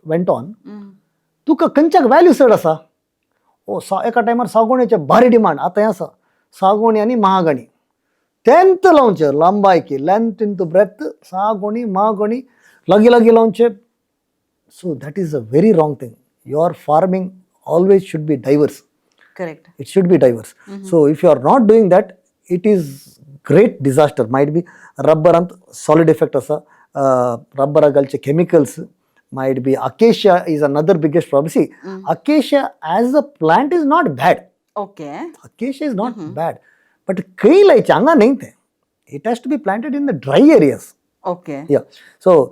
went on तुका खंयच्याक व्हॅल्यू चड आसा. एका टायमार सागोणीचे भारी डिमांड. आतां हें आसा सागोणी आनी महागणी. तेंत लावचे लांबायकी, लेंथ इंटू ब्रेथ, सागोणी महागणी लागी लागी लावचे. So that is a very wrong thing. Your farming always should be diverse. Correct. It should be diverse. So if you are not doing that, it is great disaster. Might be rubber and solid effect asa. Rubber agalche chemicals. Might be acacia is another biggest problem. See, acacia as a plant is not bad. Okay. Acacia is not bad. But kai lai changa nahi the. It has to be planted in the dry areas. Okay. Yeah. So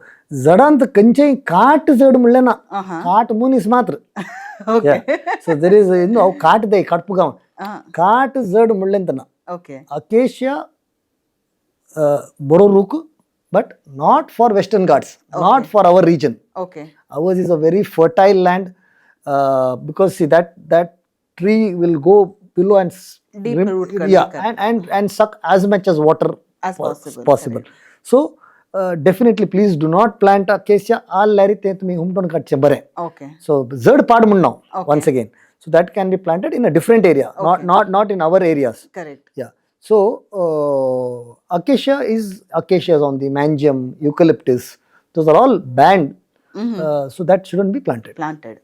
जडांत खंयचेय काट जड म्हणलें ना. काट मनीस मात्र. सो there is हांव काट दे काटपुगांव. काट जड म्हणलें ना. ओके. अकेशिया बरो रूख, but not for western Ghats, not for our region. Okay. Ours is a very fertile land because see that tree will go below and deep root. And suck as much as water as possible. So definitely please do not plant acacia. all lari te tumi humton katche bare. Okay. So zad pad munnav once again. So that can be planted in a different area. Not in our areas. Correct. Yeah. So acacia is on the mangium, eucalyptus, those are all banned. So that shouldn't be planted.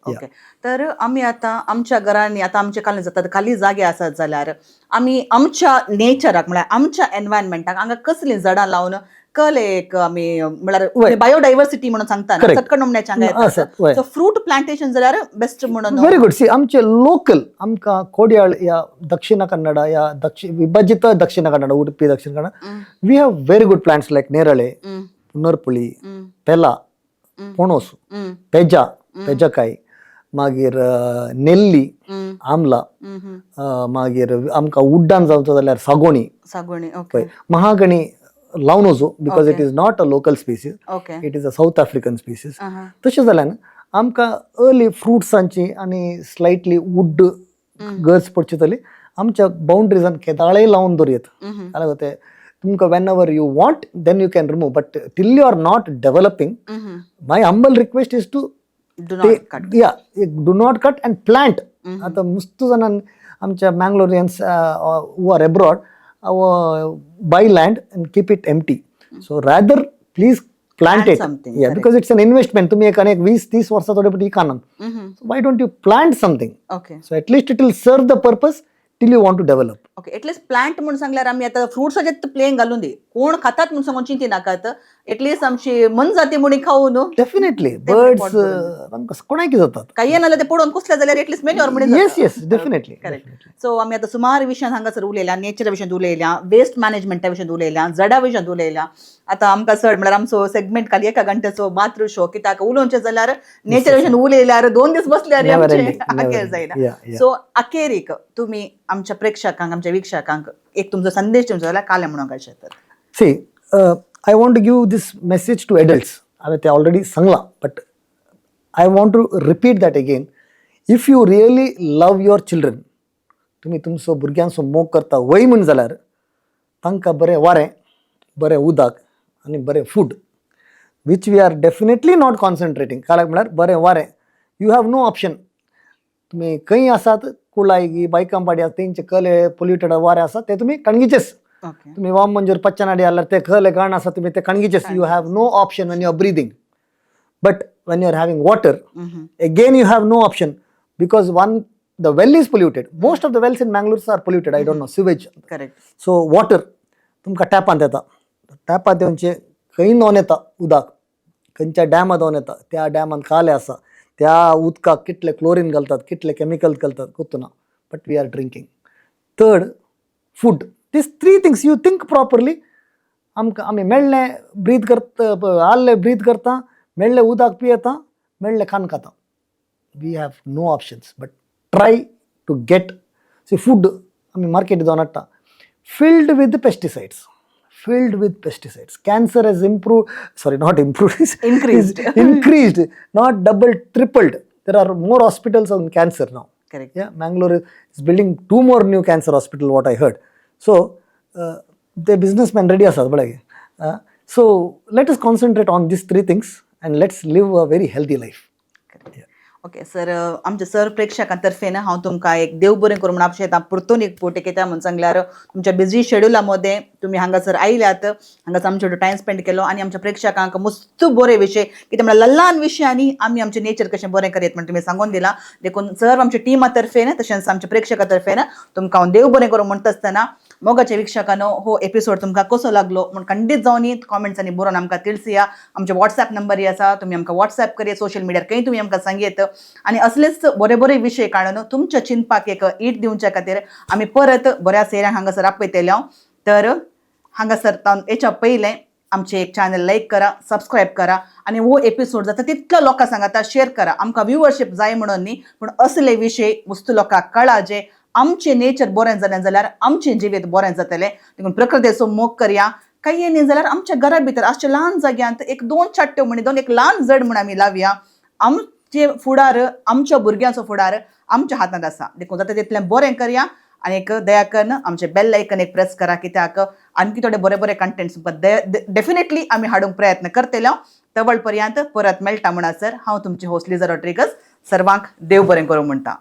Okay. तर आम्ही आता आमच्या घरांनी आता आमचे काल जातात खाली जागे आसात जाल्यार आम्ही आमच्या नेचराक म्हळ्यार आमच्या एनवायरमेंटाक हांगा कसली झाडां लावन कल एक आमी म्हळ्यार बायोडायवर्सिटी म्हणून सांगता ना चटकन नमण्याच्या सो फ्रूट प्लांटेशन जाल्यार बेस्ट म्हणून. Very good. सी आमचे लोकल आमकां कोड्याळ या दक्षिण कन्नडा या विभाजित दक्षिण Kannada Udupi Dakshina Kannada we have very good plants like नेरळे, पुनर्पुळी, पेला, पोणोसू, पेजाकाय, मागीर नेल्ली, आमला, मागीर आमकां उड्डाण जावचो जाल्यार सागोणी. Okay. महागणी लावनोजो because it is not a local species. Okay. It is a South African species. तशें जाल्यार आमकां अर्ली फ्रुट्सांची आनी स्लायटली वूड गर्स पडची जाली आमच्या बाउंड्रीजान केदाळे लावन दवरयत जाल्यार ते तुमकां whenever you want then you can remove. But till you are not developing my humble request is to do not cut and plant. आता मस्त जाणां आमच्या Mangaloreans who are abroad buy land and keep it empty. So rather please plant it. Yeah, because it's an investment. तुम्ही एक 20-30 वर्षा थोडे पटी Ekana. So why don't you plant something? Okay. So at least it will serve the purpose till you want to develop. Okay. At least plant म्हणून सांगल्यार आमी आता fruits plane घालून दी कोण खातात म्हणून सांगून चिंती नाकात. एटलीस्ट आमची मन जाती म्हणून खाऊ न्हू. डेफिनेटली बर्ड्स कोणाक जातात काही नाल्यार ते पडून कुसले जाल्यार एटलीस्ट मेन्युअर म्हणून. Yes definitely. करेक्ट. सो आमी आता सुमार विशयान हांगासर उलयल्या, नेचरा विशयान उलयल्या, वेस्ट मॅनेजमेंटा विशयान उलयल्या, झाडां विशयान उलयल्या. आता आमकां चड म्हळ्यार आमचो सेगमेंट खाली 1 घंट्याचो मात्र शो कित्याक उलोवचें जाल्यार नेचरा विशयान उलयल्यार 2 दीस बसल्यार आखेर जायना. सो अखेरीक तुमी आमच्या प्रेक्षकांक आमच्या वीक्षकांक एक तुमचो संदेश दिवचो जाल्यार काले म्हणून कशें तर. सी I want to give this message to adults. I have already sangla, but I want to repeat that again. If you really love your children, तुम्ही तुमचो भुरग्यांचो मोग करता वय म्हण जाल्यार तांकां बरें वारें, बरें उदक आनी बरें food, which we are definitely not concentrating. कालाक म्हळ्यार बरें वारें, यू हॅव नो ऑप्शन. तुम्ही खंय आसात, कुळाई बायकांपाडी आसा तेंचे कले पोल्युटेड वारें आसा ते तुम्ही कणगीचेच. तुम्ही वाम मंजूर पच्चनाडी आल्यार ते खले घाण आसा तुम्ही ते कणगीचेच. You have no option when you are breathing. But when you are having water, again you have no option, because one, the well is polluted. Most of the wells in Mangalore are polluted. I don't know, sewage. Correct. So water तुमकां टॅपांत येता, टॅपांत येवचे खंय न्हून येता उदक, खंयच्या डॅमात न्हून येता, त्या डॅमान खाले आसा, त्या उदकाक कितले क्लोरीन घालतात, कितले केमिकल घालतात गुर्तना, but we are drinking. Third, food. These 3 things you think properly. आमकां आमी मेळ्ळें ब्रीथ करता, आल्लें ब्रीथ करता, मेळ्ळें उदक पियेता, मेळ्ळें खाण खाता. We have no options, but try to get. See food आमी मार्केट जावन हाडटा filled with pesticides. Cancer has increased, not double, tripled. There are more hospitals on cancer now. Correct. Yeah, Mangalore is building 2 more new cancer hospital, what I heard. So the businessmen ready asat badage. So let us concentrate on these 3 things and let's live a very healthy life. Okay sir, आमच्या sir प्रेक्षकांतर्फे ना हांव तुमकां एक देव बरें करूं म्हणून आपशें परतून एक फोट येता म्हणून सांगल्यार तुमच्या बिझी शेड्युला मध्ये तुम्ही हांगासर आयल्यात, हांगासर आमचे टायम स्पेंड केलो आणि आमच्या प्रेक्षकांक मस्त बरे विशय कितें म्हणल्यार ल्हान विशयांनी आमी आमचें नेचर कशें बरें करीत म्हणून तुमी सांगून दिला. देखून सर आमच्या टिमा तर्फे ना तशेंच आमच्या प्रेक्षकां तर्फे ना तुमकां हांव देव बरें करूं म्हणटा आसतना मोगाच्या विक्षकांनो हो एपिसोड तुमकां कसो लागलो म्हणून खंडीत जावन कॉमेंट्सांनी बरोवन आमकां तिळसिया. आमचे व्हॉट्सॲप नंबर आसा, तुमी आमकां व्हॉट्सॲप करिया, सोशल मिडियार खंय तुमी आमकां सांगेत. आणि असलेच बरे बरे विशय काडून तुमच्या चिंतपाक एक ईट दिवच्या खातीर आमी परत बऱ्या सेऱ्यांक हांगासर आपयतले. तर हांगासर हेच्या पयलें आमचे एक चॅनल लायक करा, सबस्क्रायब करा आणि हो एपिसोड जाता तितल्या लोकांक सांगात, शेअर करा. आमकां व्ह्यूवरशीप जाय म्हणून न्ही, पूण असले विशय वस्तू लोकांक कळा जे आमचे नेचर बरें जालें जाल्यार आमचें जिवीत बरें जातलें. देखून प्रकृतीचो मोग करया. काही न्ही जाल्यार आमच्या घरा भितर अशा ल्हान जाग्यांत 1-2 चाट्ट्यो म्हणी दोन एक ल्हान जड म्हण आमी लावया. आमचे फुडार, आमच्या भुरग्यांचो फुडार आमच्या हातांत आसा. देखून जाता तितलें बरें करया आणि एक दया करून आमचे बेल आयकन एक प्रेस करा, कित्याक आणखी थोडे बरे बरे कंटेंट्स डेफिनेटली आमी हाडूंक प्रयत्न करतले. तवळ पर्यंत परत मेळटा म्हणसर हांव तुमची होस्ट लिझा रॉड्रिगस सर्वांक देव बरें करूं म्हणटा.